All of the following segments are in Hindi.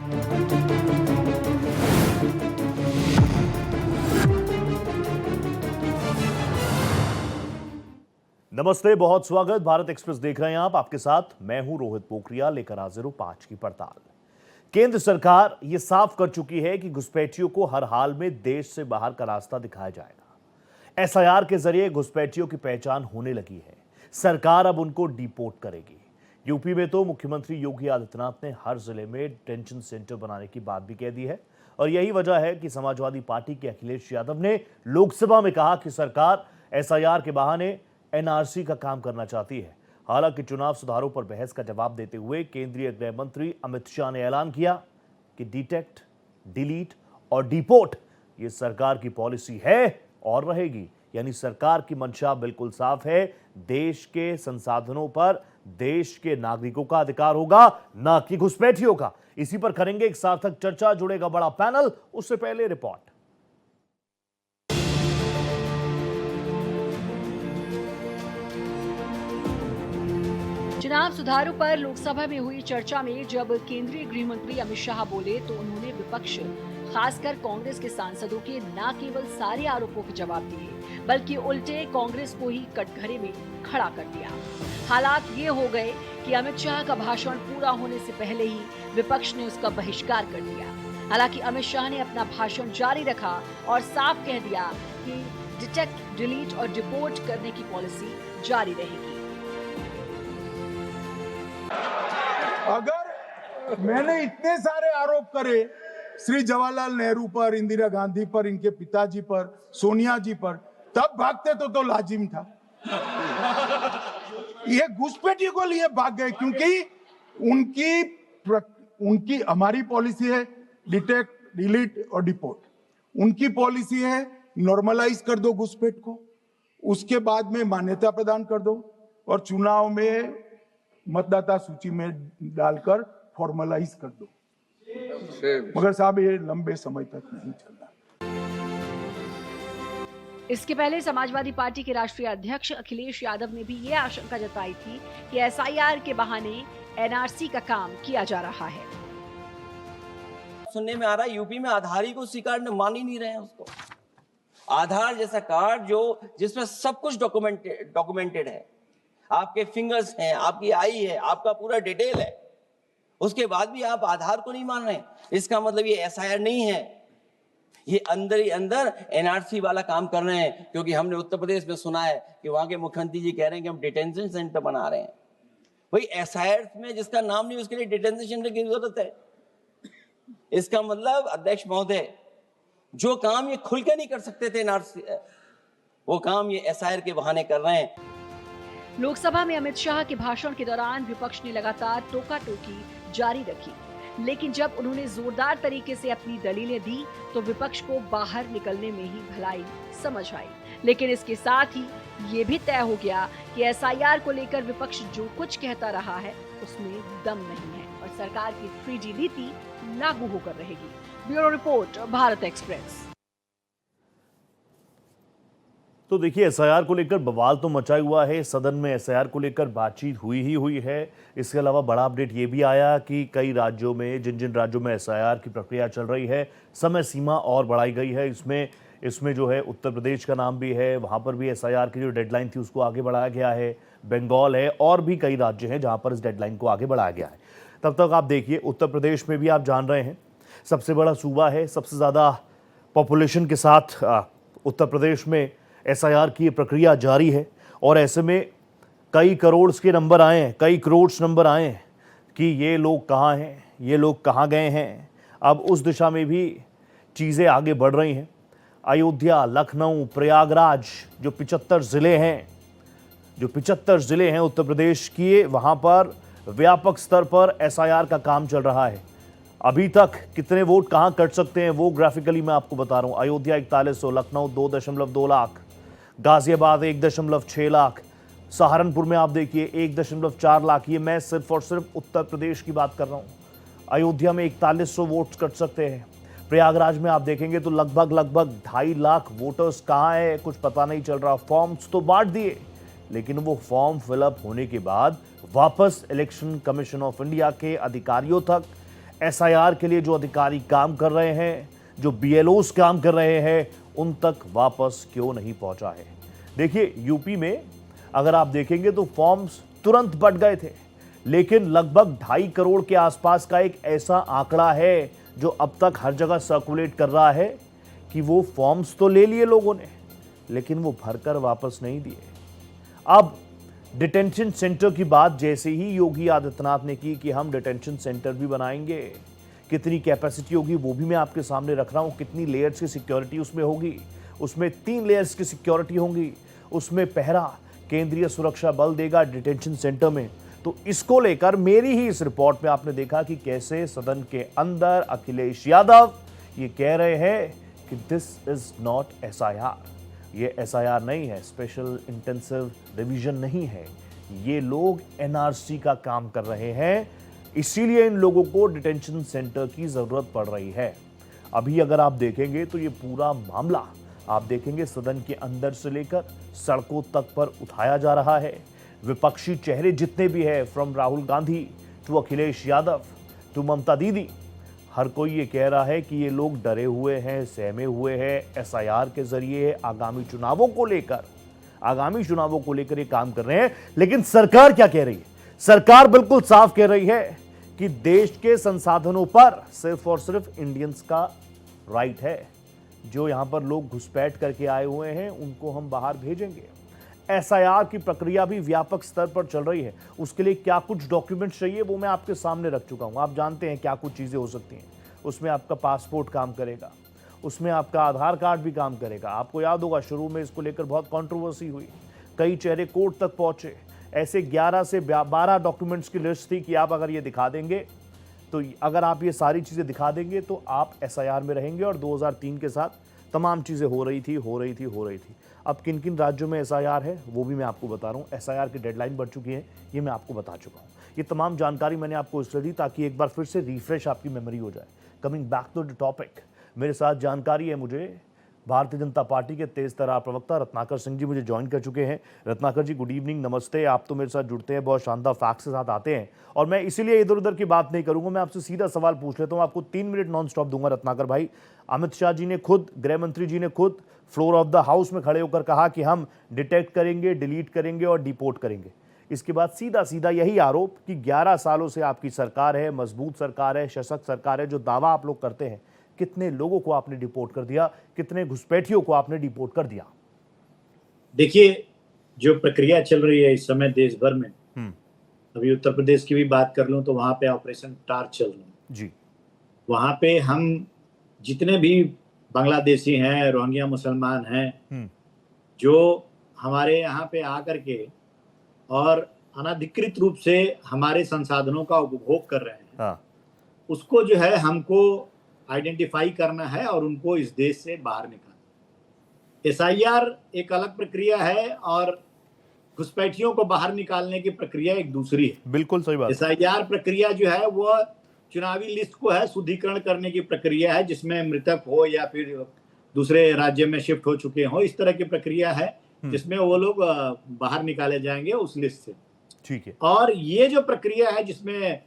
नमस्ते, बहुत स्वागत। भारत एक्सप्रेस देख रहे हैं आप। आपके साथ मैं हूं रोहित पोखरिया, लेकर हाजिर हूं 5 की पड़ताल। केंद्र सरकार यह साफ कर चुकी है कि घुसपैठियों को हर हाल में देश से बाहर का रास्ता दिखाया जाएगा। एसआईआर के जरिए घुसपैठियों की पहचान होने लगी है। सरकार अब उनको डिपोर्ट करेगी। यूपी में तो मुख्यमंत्री योगी आदित्यनाथ ने हर जिले में डिटेंशन सेंटर बनाने की बात भी कह दी है। और यही वजह है कि समाजवादी पार्टी के अखिलेश यादव ने लोकसभा में कहा कि सरकार एसआईआर के बहाने एनआरसी का काम करना चाहती है। हालांकि चुनाव सुधारों पर बहस का जवाब देते हुए केंद्रीय गृह मंत्री अमित शाह ने ऐलान किया कि डिटेक्ट, डिलीट और डिपोर्ट ये सरकार की पॉलिसी है और रहेगी। यानी सरकार की मंशा बिल्कुल साफ है। देश के संसाधनों पर देश के नागरिकों का अधिकार होगा, ना कि घुसपैठियों का। इसी पर करेंगे एक सार्थक चर्चा। जुड़ेगा बड़ा पैनल। उससे पहले रिपोर्ट। चुनाव सुधारों पर लोकसभा में हुई चर्चा में जब केंद्रीय गृह मंत्री अमित शाह बोले तो उन्होंने विपक्ष, खासकर कांग्रेस के सांसदों के न केवल सारे आरोपों के जवाब दिए, बल्कि उल्टे कांग्रेस को ही कटघरे में खड़ा कर दिया। हालात ये हो गए कि अमित शाह का भाषण पूरा होने से पहले ही विपक्ष ने उसका बहिष्कार कर दिया। हालांकि अमित शाह ने अपना भाषण जारी रखा और साफ कह दिया कि डिटेक्ट, डिलीट और डिपोर्ट करने की पॉलिसी जारी रहेगी। अगर मैंने इतने सारे आरोप करे श्री जवाहरलाल नेहरू पर, इंदिरा गांधी पर, इनके पिताजी पर, सोनिया जी पर, तब भागते तो लाजिम था। ये घुसपैठियों को लिए भाग गए क्योंकि उनकी हमारी पॉलिसी है डिटेक्ट, डिलीट और डिपोर्ट। उनकी पॉलिसी है नॉर्मलाइज कर दो घुसपैठ को, उसके बाद में मान्यता प्रदान कर दो और चुनाव में मतदाता सूची में डालकर फॉर्मलाइज कर दो। मगर साहब ये लंबे समय तक नहीं चलना। इसके पहले समाजवादी पार्टी के राष्ट्रीय अध्यक्ष अखिलेश यादव ने भी ये आशंका जताई थी कि एसआईआर के बहाने एनआरसी का काम किया जा रहा है। सुनने में आ रहा है यूपी में आधार ही को स्वीकार मान ही नहीं रहे हैं उसको। आधार जैसा कार्ड जिसमें सब कुछ डॉक्यूमेंटेड है, आपके फिंगर्स हैं, आपकी आई है, आपका पूरा डिटेल है, उसके बाद भी आप आधार को नहीं मान रहे। इसका मतलब ये एसआईआर नहीं है, ये अंदर ही अंदर एनआरसी वाला काम कर रहे हैं। क्योंकि हमने उत्तर प्रदेश में सुना है कि वहां के मुख्यमंत्री जी कह रहे हैं कि हम डिटेंशन सेंटर बना रहे हैं। वही एसआईआर में जिसका नाम नहीं, उसके लिए डिटेंशन सेंटर की जरूरत है। इसका मतलब अध्यक्ष महोदय, जो काम ये खुल के नहीं कर सकते थे एनआरसी, वो काम ये एसआईआर के बहाने कर रहे हैं। लोकसभा में अमित शाह के भाषण के दौरान विपक्ष ने लगातार टोका-टोकी जारी रखी, लेकिन जब उन्होंने जोरदार तरीके से अपनी दलीलें दी तो विपक्ष को बाहर निकलने में ही भलाई समझ आई। लेकिन इसके साथ ही ये भी तय हो गया कि एसआईआर को लेकर विपक्ष जो कुछ कहता रहा है उसमें दम नहीं है और सरकार की 3D नीति लागू होकर रहेगी। Bureau report, Bharat express. तो देखिए, एसआईआर को लेकर बवाल तो मचा हुआ है। सदन में एसआईआर को लेकर बातचीत हुई है। इसके अलावा बड़ा अपडेट ये भी आया कि कई राज्यों में, जिन राज्यों में एसआईआर की प्रक्रिया चल रही है, समय सीमा और बढ़ाई गई है। इसमें जो है उत्तर प्रदेश का नाम भी है। वहाँ पर भी एसआईआर की जो डेडलाइन थी उसको आगे बढ़ाया गया है। बंगाल है और भी कई राज्य हैं जहाँ पर इस डेडलाइन को आगे बढ़ाया गया है। तब तक आप देखिए, उत्तर प्रदेश में भी आप जान रहे हैं सबसे बड़ा सूबा है, सबसे ज़्यादा पॉपुलेशन के साथ उत्तर प्रदेश में एसआईआर की प्रक्रिया जारी है। और ऐसे में कई करोड़ के नंबर आए हैं, कई करोड़ नंबर आए हैं कि ये लोग कहाँ हैं, ये लोग कहाँ गए हैं। अब उस दिशा में भी चीज़ें आगे बढ़ रही हैं। अयोध्या, लखनऊ, प्रयागराज, जो 75 ज़िले हैं उत्तर प्रदेश की, वहाँ पर व्यापक स्तर पर एसआईआर का काम चल रहा है। अभी तक कितने वोट कहाँ कट सकते हैं वो ग्राफिकली मैं आपको बता रहा हूँ। अयोध्या 4100, लखनऊ 2.2 लाख, गाजियाबाद 1.6 लाख, सहारनपुर में आप देखिए 1.4 लाख। ये मैं सिर्फ और सिर्फ उत्तर प्रदेश की बात कर रहा हूँ। अयोध्या में 4100 वोट कट सकते हैं। प्रयागराज में आप देखेंगे तो लगभग 2.5 लाख वोटर्स कहाँ है कुछ पता नहीं चल रहा। फॉर्म्स तो बांट दिए, लेकिन वो फॉर्म फिलअप होने के बाद वापस इलेक्शन कमीशन ऑफ इंडिया के अधिकारियों तक, एसआईआर के लिए जो अधिकारी काम कर रहे हैं, जो बीएलओस काम कर रहे हैं, उन तक वापस क्यों नहीं पहुंचा है? देखिए, यूपी में अगर आप देखेंगे तो फॉर्म्स तुरंत बट गए थे, लेकिन लगभग 2.5 करोड़ के आसपास का एक ऐसा आंकड़ा है जो अब तक हर जगह सर्कुलेट कर रहा है कि वो फॉर्म्स तो ले लिए लोगों ने, लेकिन वो भरकर वापस नहीं दिए। अब डिटेंशन सेंटर की बात जैसे ही योगी आदित्यनाथ ने की कि हम डिटेंशन सेंटर भी बनाएंगे, कितनी कैपेसिटी होगी वो भी मैं आपके सामने रख रहा हूं, कितनी लेयर्स की सिक्योरिटी उसमें होगी, उसमें 3 लेयर्स की सिक्योरिटी होंगी, उसमें पहरा केंद्रीय सुरक्षा बल देगा डिटेंशन सेंटर में। तो इसको लेकर मेरी ही इस रिपोर्ट में आपने देखा कि कैसे सदन के अंदर अखिलेश यादव ये कह रहे हैं कि दिस इज नॉट एसआईआर, ये एसआईआर नहीं है, स्पेशल इंटेंसिव रिवीजन नहीं है, ये लोग एनआरसी का काम कर रहे हैं, इसीलिए इन लोगों को डिटेंशन सेंटर की जरूरत पड़ रही है। अभी अगर आप देखेंगे तो ये पूरा मामला आप देखेंगे सदन के अंदर से लेकर सड़कों तक पर उठाया जा रहा है। विपक्षी चेहरे जितने भी हैं, from Rahul Gandhi to Akhilesh Yadav to Mamata Didi, हर कोई ये कह रहा है कि ये लोग डरे हुए हैं, सहमे हुए हैं, एसआईआर के जरिए आगामी चुनावों को लेकर ये काम कर रहे हैं। लेकिन सरकार क्या कह रही है? सरकार बिल्कुल साफ कह रही है कि देश के संसाधनों पर सिर्फ और सिर्फ इंडियंस का राइट है। जो यहां पर लोग घुसपैठ करके आए हुए हैं उनको हम बाहर भेजेंगे। एसआईआर की प्रक्रिया भी व्यापक स्तर पर चल रही है। उसके लिए क्या कुछ डॉक्यूमेंट्स चाहिए वो मैं आपके सामने रख चुका हूं। आप जानते हैं क्या कुछ चीजें हो सकती हैं। उसमें आपका पासपोर्ट काम करेगा, उसमें आपका आधार कार्ड भी काम करेगा। आपको याद होगा शुरू में इसको लेकर बहुत कंट्रोवर्सी हुई, कई चेहरे कोर्ट तक पहुंचे। ऐसे 11 से 12 डॉक्यूमेंट्स की लिस्ट थी कि आप अगर ये दिखा देंगे, तो अगर आप ये सारी चीज़ें दिखा देंगे तो आप एसआईआर में रहेंगे। और 2003 के साथ तमाम चीज़ें हो रही थी। अब किन किन राज्यों में एसआईआर है वो भी मैं आपको बता रहा हूँ। एसआईआर की डेडलाइन बढ़ चुकी है, ये मैं आपको बता चुका हूँ। ये तमाम जानकारी मैंने आपको इसलिए दी ताकि एक बार फिर से रिफ्रेश आपकी मेमोरी हो जाए। Coming back to the topic, मेरे साथ जानकारी है मुझे भारतीय जनता पार्टी के तेज तर्रार प्रवक्ता रत्नाकर सिंह जी मुझे ज्वाइन कर चुके हैं। रत्नाकर जी, गुड इवनिंग, नमस्ते। आप तो मेरे साथ जुड़ते हैं, बहुत शानदार फैक्ट्स के साथ आते हैं, और मैं इसीलिए इधर उधर की बात नहीं करूंगा। मैं आपसे सीधा सवाल पूछ लेता हूं, आपको 3 मिनट नॉन स्टॉप दूंगा। रत्नाकर भाई, अमित शाह जी ने खुद, गृह मंत्री जी ने खुद फ्लोर ऑफ द हाउस में खड़े होकर कहा कि हम डिटेक्ट करेंगे, डिलीट करेंगे और डिपोर्ट करेंगे। इसके बाद सीधा यही आरोप कि 11 सालों से आपकी सरकार है, मजबूत सरकार है, सशक्त सरकार है, जो दावा आप लोग करते हैं। कितने लोगों को आपने डिपोर्ट कर दिया, कितने घुसपैठियों को आपने डिपोर्ट कर दिया? देखिए, जो प्रक्रिया चल रही है इस समय देश भर में, अभी उत्तर प्रदेश की भी बात कर लूं तो वहां पे ऑपरेशन टार्च चल रहा है जी। वहां पे हम जितने भी बांग्लादेशी हैं, रोहिंग्या मुसलमान हैं, जो हमारे यहाँ पे आकर के और अनधिकृत रूप से हमारे संसाधनों का उपभोग कर रहे हैं, उसको जो है हमको आइडेंटिफाई करना है और उनको इस देश से बाहर निकालना। एसआईआर एक अलग प्रक्रिया है और घुसपैठियों को बाहर निकालने की प्रक्रिया एक दूसरी है। बिल्कुल सही बात। एसआईआर प्रक्रिया जो है वो चुनावी लिस्ट को है शुद्धिकरण करने की प्रक्रिया है, जिसमें मृतक हो या फिर दूसरे राज्य में शिफ्ट हो चुके हो, इस तरह की प्रक्रिया है जिसमें वो लोग बाहर निकाले जाएंगे उस लिस्ट से। ठीक है। और ये जो प्रक्रिया है जिसमें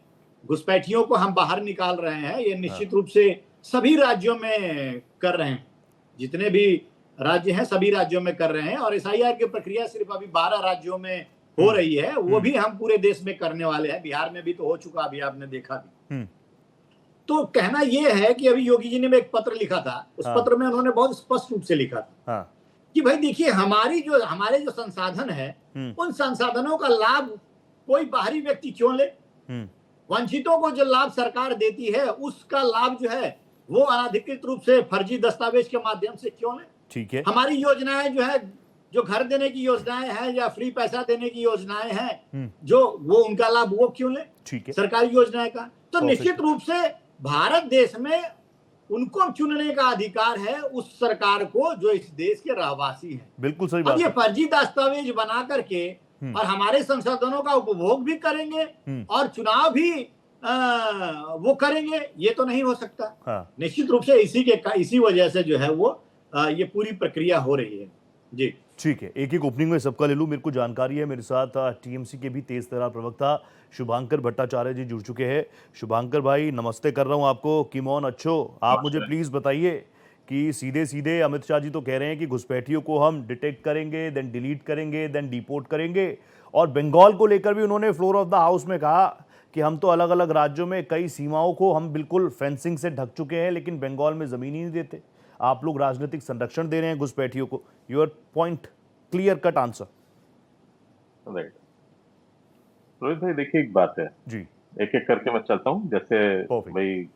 घुसपैठियों को हम बाहर निकाल रहे हैं, ये निश्चित रूप से सभी राज्यों में कर रहे हैं, जितने भी राज्य हैं सभी राज्यों में कर रहे हैं। और एसआईआर की प्रक्रिया सिर्फ अभी 12 राज्यों में हो रही है, वो भी हम पूरे देश में करने वाले हैं। बिहार में भी तो हो चुका, अभी आपने देखा भी। तो कहना यह है कि अभी योगी जी ने एक पत्र लिखा था, उस पत्र में उन्होंने बहुत स्पष्ट रूप से लिखा था कि भाई देखिए, हमारे जो संसाधन है, उन संसाधनों का लाभ कोई बाहरी व्यक्ति क्यों ले? वंचितों को जो लाभ सरकार देती है उसका लाभ जो है वो अनाधिकृत रूप से फर्जी दस्तावेज के माध्यम से क्यों ले? ठीक है। हमारी योजनाएं जो है, जो घर देने की योजनाएं हैं या फ्री पैसा देने की योजनाएं हैं, जो वो उनका लाभ वो क्यों ले? ठीक है। सरकारी योजनाएं का तो निश्चित रूप से भारत देश में उनको चुनने का अधिकार है, उस सरकार को जो इस देश के रहवासी हैं। बिल्कुल सही बात। अब ये फर्जी दस्तावेज बना करके और हमारे संसाधनों का उपभोग भी करेंगे और चुनाव भी वो करेंगे, ये तो नहीं हो सकता। निश्चित रूप से इसी वजह से जो है वो ये पूरी प्रक्रिया हो रही है। जी ठीक है, एक एक ओपनिंग में सबका ले लूं। मेरे को जानकारी है, मेरे साथ टीएमसी के भी तेज तर्रार प्रवक्ता शुभांकर भट्टाचार्य जी जुड़ चुके हैं। शुभांकर भाई, नमस्ते कर रहा हूं आपको। किमोन अच्छो, आप मुझे प्लीज बताइए कि सीधे सीधे अमित शाह जी तो कह रहे हैं कि घुसपैठियों को हम डिटेक्ट करेंगे, देन डिलीट करेंगे, देन डिपोर्ट करेंगे, और बंगाल को लेकर भी उन्होंने फ्लोर ऑफ द हाउस में कहा कि हम तो अलग अलग राज्यों में कई सीमाओं को हम बिल्कुल फेंसिंग से ढक चुके हैं, लेकिन बंगाल में जमीन ही नहीं देते। आप लोग राजनीतिक संरक्षण दे रहे हैं घुसपैठियों को। Your point, clear cut answer. Right Rohit भाई, देखिए एक बात है जी, एक एक करके मैं चलता हूँ। जैसे Perfect. भाई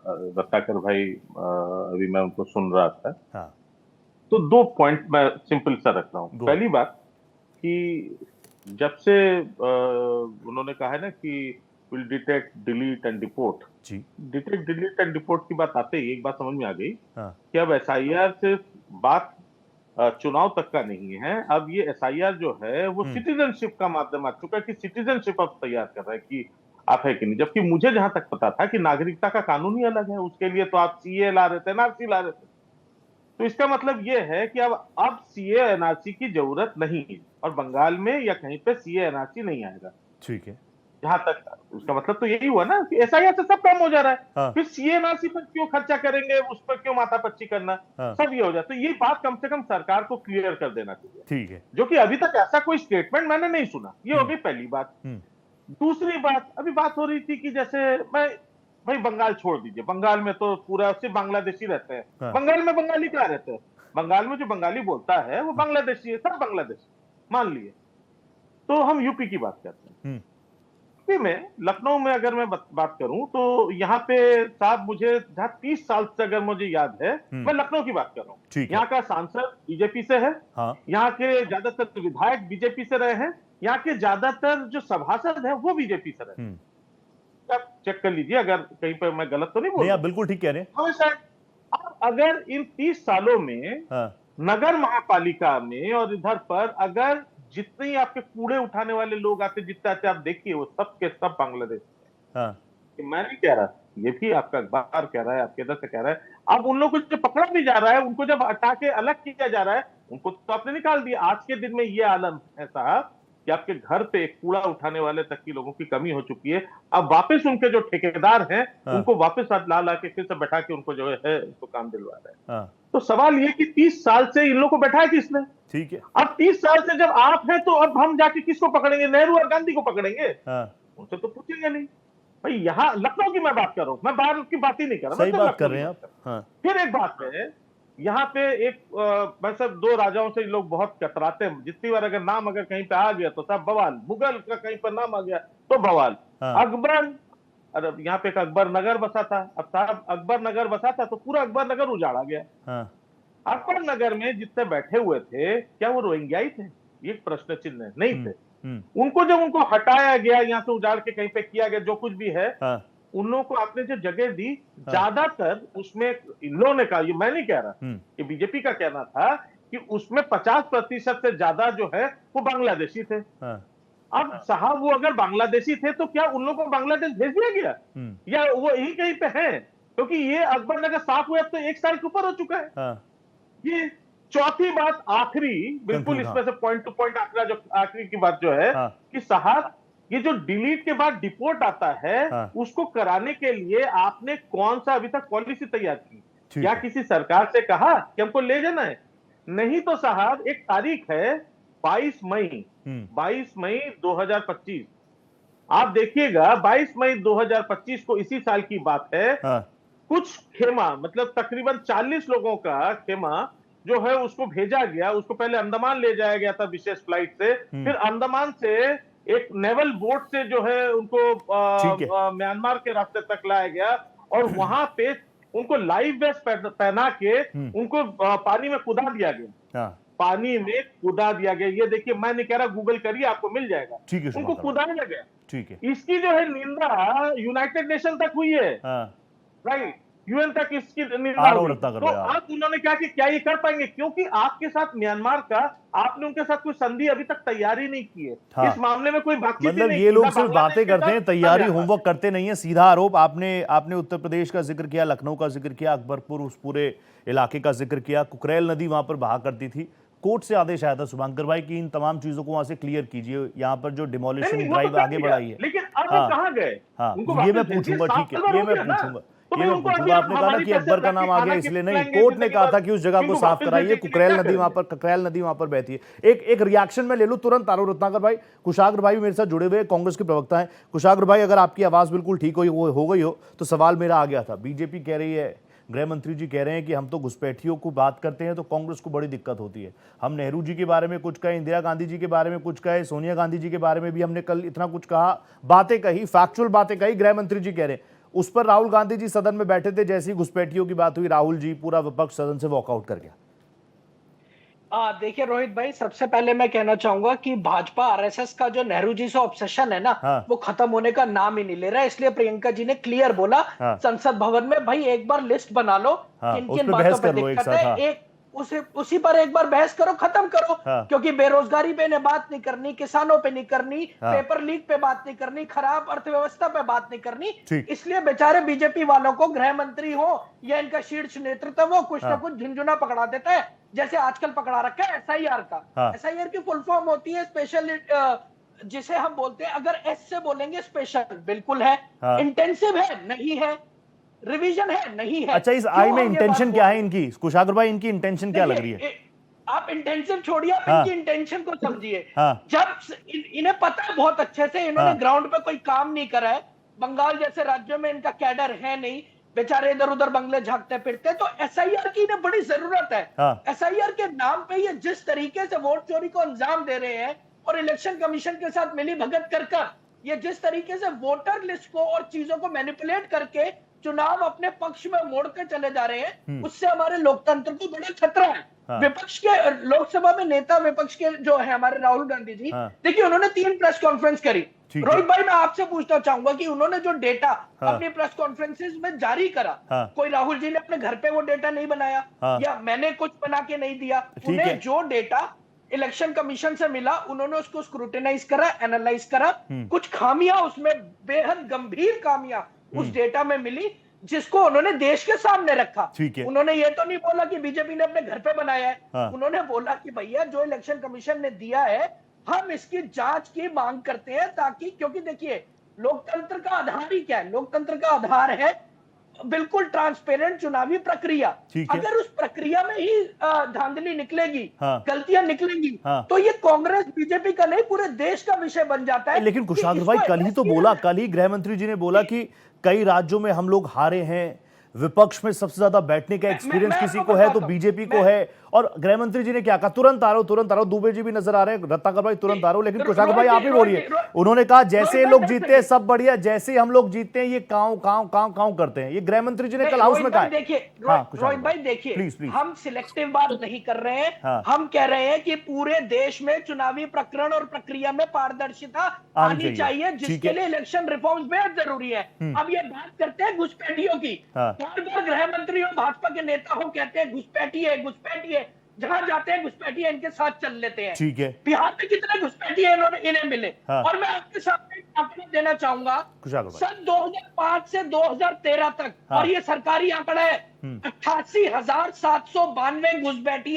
रत्नाकर भाई, अभी मैं उनको सुन रहा था, हाँ, तो दो पॉइंट मैं सिंपल सा रख रहा हूँ। Go. पहली बात कि जब से उन्होंने कहा है ना कि will detect, delete and deport, जी, डिटेक्ट, डिलीट एंड डिपोर्ट की बात आते ही एक बात समझ में आ गई हाँ, कि अब एसआईआर सिर्फ बात चुनाव तक का नहीं है। अब ये एसआईआर जो है वो सिटीजनशिप का माध्यम आ चुका है कि सिटीजनशिप अब तैयार कर रहा है कि आप है कि नहीं। जबकि मुझे जहां तक पता था कि नागरिकता का कानून ही अलग है, उसके लिए तो आप सीए ला रहे थे, एनआरसी ला रहे थे। तो इसका मतलब ये है कि अब सीए एनआरसी की जरूरत नहीं है, और बंगाल में या कहीं पे सीए एनआरसी नहीं आएगा। ठीक है, जहां तक उसका मतलब तो यही हुआ ना कि एसआईआर से सब काम हो जा रहा है। हाँ। फिर सीएनआरसी पर क्यों खर्चा करेंगे, उस पर क्यों माथापच्ची करना, हाँ। सब ये हो जाता है। तो ये बात कम से कम सरकार को क्लियर कर देना चाहिए, ठीक है, जो कि अभी तक ऐसा कोई स्टेटमेंट मैंने नहीं सुना। ये हो गई पहली बात। दूसरी बात, अभी बात हो रही थी कि जैसे भाई बंगाल छोड़ दीजिए, बंगाल में तो पूरा सिर्फ बांग्लादेशी रहते हैं। हाँ। बंगाल में बंगाली क्या रहते हैं? बंगाल में जो बंगाली बोलता है वो बांग्लादेशी है, सब बांग्लादेशी मान लिए। तो हम यूपी की बात करते हैं। यूपी में, लखनऊ में अगर मैं बात करूं तो यहाँ पे साहब, मुझे जहां 30 साल से अगर मुझे याद है, मैं लखनऊ की बात कर रहा हूँ, ठीक है। यहाँ का सांसद बीजेपी से है, हाँ, यहाँ के ज्यादातर विधायक बीजेपी से रहे हैं, यहाँ के ज्यादातर जो सभासद हैं वो बीजेपी से रहे हैं। आप चेक कर लीजिए, अगर कहीं पर मैं गलत तो नहीं बोल नहीं, रहा। आप बिल्कुल ठीक कह रहे हैं। हाँ सर, अब अगर इन 30 सालों में हाँ, नगर महापालिका में और इधर पर अगर जितने आपके कूड़े उठाने वाले लोग आते, जितने आते, आप देखिए वो सब के सब बांग्लादेश। हाँ, मैं नहीं कह रहा, ये भी आपका अखबार कह रहा है, आपके इधर से कह रहा है। अब उन लोगों को जो पकड़ा भी जा रहा है, उनको जब हटा के अलग किया जा रहा है, उनको तो आपने निकाल दिया। आज के दिन में ये आलम है साहब कि आपके घर पे एक कूड़ा उठाने वाले तक की लोगों की कमी हो चुकी है। अब वापस उनके जो ठेकेदार हैं, उनको वापस ला के फिर से बैठा के उनको जो है उनको काम दिलवा रहे हैं। हाँ, तो सवाल ये कि 30 साल से इन लोगों को बैठाया किसने? ठीक है। अब 30 साल से जब आप हैं, तो अब हम जाके किसको पकड़ेंगे? नेहरू और गांधी को पकड़ेंगे? हाँ, उनसे तो पूछेंगे नहीं। भाई यहाँ लखनऊ की मैं बात कर रहा हूं, मैं बाहर की बात ही नहीं कर रहा। सही बात कर रहे हैं आप। हाँ, फिर एक बात है, यहाँ पे एक मैं सब दो राजाओं से लोग बहुत कतराते हैं। जितनी बार अगर नाम अगर कहीं पे आ गया तो सब बवाल, मुगल का कहीं पर नाम आ गया तो बवाल। हाँ। अकबर, अरे यहाँ पे एक अकबर नगर बसा था। अब साहब अकबर नगर बसा था तो पूरा अकबर नगर उजाड़ा गया। हाँ, अकबर नगर में जितने बैठे हुए थे, क्या वो रोहिंग्याई थे? ये एक प्रश्न चिन्ह है। नहीं थे। उनको जब उनको हटाया गया, यहाँ से उजाड़ के कहीं पे किया गया, जो कुछ भी है, हाँ, उन लोगों को आपने जो जगह दी, ज्यादातर उसमें इन लोगों ने कहा, ये मैं नहीं कह रहा, ये बीजेपी का कहना था कि उसमें 50% से ज्यादा जो है वो बांग्लादेशी थे। हाँ, अब साहब वो अगर बांग्लादेशी थे तो क्या उन लोगों को बांग्लादेश भेज दिया गया, या वो यही कहीं पे हैं? क्योंकि ये अकबर नगर साफ हुए अब तो 1 साल के ऊपर हो चुका है। हाँ, ये चौथी बात, आखिरी, बिल्कुल इसमें से पॉइंट टू पॉइंट आखिरी की बात जो है कि साहब ये जो डिलीट के बाद डिपोर्ट आता है, उसको कराने के लिए आपने कौन सा अभी तक पॉलिसी तैयार की? क्या किसी सरकार से कहा कि हमको ले जाना है? नहीं तो साहब एक तारीख है 22 मई 2025। आप देखिएगा 22 मई 2025 को, इसी साल की बात है, कुछ खेमा, मतलब तकरीबन 40 लोगों का खेमा जो है उसको भेजा गया। उसको पहले अंडमान ले जाया गया था विशेष फ्लाइट से, फिर अंडमान से एक नेवल बोट से जो है उनको म्यांमार के रास्ते तक लाया गया, और वहां पे उनको लाइव वेस्ट पहना के उनको पानी में कूदा दिया गया। पानी में कूदा दिया गया। ये देखिए, मैं नहीं कह रहा, गूगल करिए, आपको मिल जाएगा। उनको कूदाया गया। ठीक है। इसकी जो है निंदा यूनाइटेड नेशन तक हुई है, राइट, यूएन तक इसकी निंदा हुई। तो अब उन्होंने कहा कि क्या ये कर पाएंगे, क्योंकि आपके साथ म्यांमार का, आपने उनके साथ कोई संधि अभी तक तैयारी नहीं की है। इस मामले में कोई बातचीत मतलब ये लोग सिर्फ बातें करते हैं, तैयारी होमवर्क करते नहीं है। सीधा आरोप आपने उत्तर प्रदेश का जिक्र किया, लखनऊ का जिक्र किया, अकबरपुर उस पूरे इलाके का जिक्र किया। कुकरेल नदी वहां पर बहा करती थी, कोर्ट से आदेश आया था शुभंकर भाई कि इन तमाम चीजों को वहां से क्लियर कीजिए, यहाँ पर जो डिमोलिशन नहीं, वो ड्राइव तो आगे कर दिया, बढ़ाई है। लेकिन अब हाँ, वो कहाँ गए? हाँ, उनको ये मैं वापस भेजिए, पूछूंगा, 7 ठीक है, साल ये हो मैं गया ना। पूछूंगा, तो ये भाई मैं उनको अभी पूछूंगा। आपने कहा ना हमारी कि पैसे अकबर का रख के नाम आ गया खाना इसलिए, किस नहीं, खिलाएंगे कोर्ट ने जिंदगी कहा भर? था कि उस जगह को इनको साफ वापस कराइए, भेजने के लिए कुकरेल क्या नदी करें? वहां पर, ककरैल नदी वहां पर बहती है। एक रिएक्शन में ले लूं तुरंत। आरो रत्नाकर भाई, कुशाग्र भाई मेरे साथ जुड़े हुए कांग्रेस के प्रवक्ता हैं। कुशाग्र भाई, अगर आपकी आवाज बिल्कुल ठीक हो गई हो तो सवाल मेरा आ गया था। बीजेपी कह रही है, गृह मंत्री जी कह रहे हैं कि हम तो घुसपैठियों को बात करते हैं तो कांग्रेस को बड़ी दिक्कत होती है। हम नेहरू जी के बारे में कुछ कहे, इंदिरा गांधी जी के बारे में कुछ कहे, सोनिया गांधी जी के बारे में भी हमने कल इतना कुछ कहा, बातें कही, फैक्चुअल बातें कही, गृह मंत्री जी कह रहे हैं। उस पर राहुल गांधी जी सदन में बैठे थे, जैसी घुसपैठियों की बात हुई, राहुल जी पूरा विपक्ष सदन से वॉकआउट कर गया। देखिए रोहित भाई, सबसे पहले मैं कहना चाहूंगा कि भाजपा आरएसएस का जो नेहरू जी से ऑब्सेशन है ना, हाँ। वो खत्म होने का नाम ही नहीं ले रहा है। इसलिए प्रियंका जी ने क्लियर बोला संसद भवन में, भाई एक बार लिस्ट बना लो, किन किन बातों पर दिक्कत है, एक उसी पर एक बार बहस करो, खत्म करो। क्योंकि बेरोजगारी पे इन्हें बात नहीं करनी, किसानों पे नहीं करनी, पेपर लीक पे बात नहीं करनी, खराब अर्थव्यवस्था पे बात नहीं करनी। इसलिए बेचारे बीजेपी वालों को गृह मंत्री हो या इनका शीर्ष नेतृत्व हो, कुछ ना कुछ झुंझुना पकड़ा देता है, जैसे आजकल पकड़ा रखा है एसआईआर का। एसआईआर की फुल फॉर्म होती है स्पेशल, जिसे हम बोलते हैं, अगर एस से बोलेंगे स्पेशल बिल्कुल है, इंटेंसिव है नहीं है, रिवीजन है नहीं है। अच्छा, इस आई में इंटेंशन क्या है इनकी? कुशाग्र भाई, इनकी इंटेंशन क्या लग रही है? आप इंटेंसिव छोड़िए, आप इनकी इंटेंशन को समझिए। जब इन्हें पता है बहुत अच्छे से, इन्होंने ग्राउंड पे कोई काम नहीं करा है, बंगाल जैसे राज्यों में इनका कैडर है नहीं, बेचारे इधर उधर बंगले झांकते फिरते, तो एसआईआर की इन्हें बड़ी जरूरत है। एसआईआर के नाम पे ये जिस तरीके से वोट चोरी को अंजाम दे रहे हैं और इलेक्शन कमीशन के साथ मिली भगत कर ये जिस तरीके से वोटर लिस्ट को और चीजों को मैनिपुलेट करके चुनाव अपने पक्ष में मोड़ते चले जा रहे हैं, उससे हमारे लोकतंत्र को बड़ा खतरा है। विपक्ष के, लोकसभा में नेता विपक्ष के जो है हमारे राहुल गांधी जी, देखिए उन्होंने 3 प्रेस कॉन्फ्रेंस करी। रोहित भाई, मैं आपसे पूछना चाहूंगा कि उन्होंने जो डेटा अपनी प्रेस कॉन्फ्रेंसेस में जारी करा, कोई राहुल जी ने अपने घर पे वो डेटा नहीं बनाया या मैंने कुछ बना के नहीं दिया, उन्हें जो डेटा इलेक्शन कमीशन से मिला उन्होंने उसको स्क्रूटिनाइज करा, एनालाइज करा। कुछ खामियां उसमें, बेहद गंभीर खामियां उस डेटा में मिली, जिसको उन्होंने देश के सामने रखा। उन्होंने ये तो नहीं बोला कि बीजेपी ने अपने घर पे बनाया है, उन्होंने बोला कि भैया जो इलेक्शन कमीशन ने दिया है हम इसकी जांच की मांग करते हैं, ताकि, क्योंकि देखिए लोकतंत्र का आधार ही क्या है? लोकतंत्र का आधार है बिल्कुल ट्रांसपेरेंट चुनावी प्रक्रिया। अगर उस प्रक्रिया में ही धांधली निकलेगी, गलतियां निकलेंगी, तो ये कांग्रेस बीजेपी का नहीं पूरे देश का विषय बन जाता है। लेकिन कुशाग्र भाई, कल ही तो बोला, कल ही गृह मंत्री जी ने बोला कि कई राज्यों में हम लोग हारे हैं, विपक्ष में सबसे ज्यादा बैठने का एक्सपीरियंस किसी को है तो बीजेपी को है। और गृह मंत्री जी ने क्या कहा? तुरंत आ रहा हूं, दुबे जी भी नजर आ रहे हैं, रत्नाकर भाई तुरंत आ रहा हूं, लेकिन कुशाग्र भाई आप ही बोलिए। उन्होंने कहा जैसे लोग जीते हैं सब बढ़िया, जैसे हम लोग जीते हैं ये काऊ करते हैं। ये गृह मंत्री जी ने कल हाउस में कहा। देखिए रोहित भाई, देखिए प्लीज, हम सिलेक्टिव बात नहीं कर रहे हैं, हम कह रहे हैं कि पूरे देश में चुनावी प्रकरण और प्रक्रिया में पारदर्शिता आनी चाहिए, जिसके लिए इलेक्शन रिफॉर्म्स बेहद जरूरी है। अब ये बात करते हैं घुसपैठियों की, बार गृह मंत्री और भाजपा के नेता हो कहते हैं घुसपैठी है, जहां जाते हैं घुसपैठी इनके साथ चल लेते हैं। ठीक है, बिहार में कितने घुसपैठी इन्हें मिले। और मैं आपके सामने आंकड़ा देना चाहूंगा, सन 2005 से 2013 तक, और ये सरकारी आंकड़ा है, 88,792 घुसपैठी